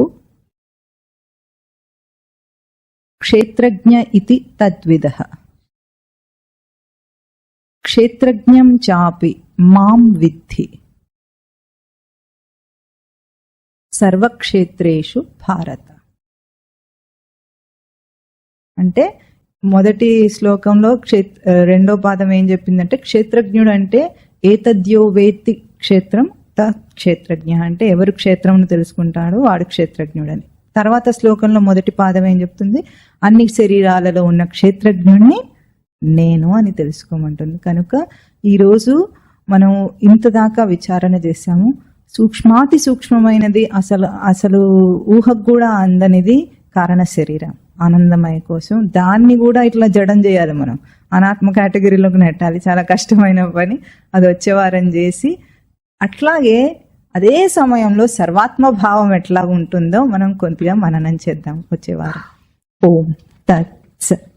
క్షేత్రజ్ఞ ఇతి తద్విదః. క్షేత్రజ్ఞం చాపి మాం విద్ధి సర్వక్షేత్రేషు భారత. అంటే మొదటి శ్లోకంలో రెండో పాదం ఏం చెప్పిందంటే, క్షేత్రజ్ఞుడు అంటే ఏతద్యో వేత్తి క్షేత్రం త క్షేత్రజ్ఞ అంటే ఎవరు క్షేత్రంను తెలుసుకుంటాడో వాడు క్షేత్రజ్ఞుడని. తర్వాత శ్లోకంలో మొదటి పాదం ఏం చెప్తుంది? అన్ని శరీరాలలో ఉన్న క్షేత్రజ్ఞుడిని నేను అని తెలుసుకోమంటుంది. కనుక ఈరోజు మనం ఇంత దాకా విచారణ చేశాము. సూక్ష్మాతి సూక్ష్మమైనది, అసలు ఊహకు కూడా అందనిది కారణ శరీరం, ఆనందమయ కోసం. దాన్ని కూడా ఇట్లా జడం చేయాలి మనం, అనాత్మ కేటగిరీలోకి నెట్టాలి. చాలా కష్టమైన పని. అది వచ్చే వారం చేసి, అట్లాగే అదే సమయంలో సర్వాత్మ భావం ఎట్లా ఉంటుందో మనం కొద్దిగా మననం చేద్దాం వచ్చే వారం. ఓం తత్ సత్.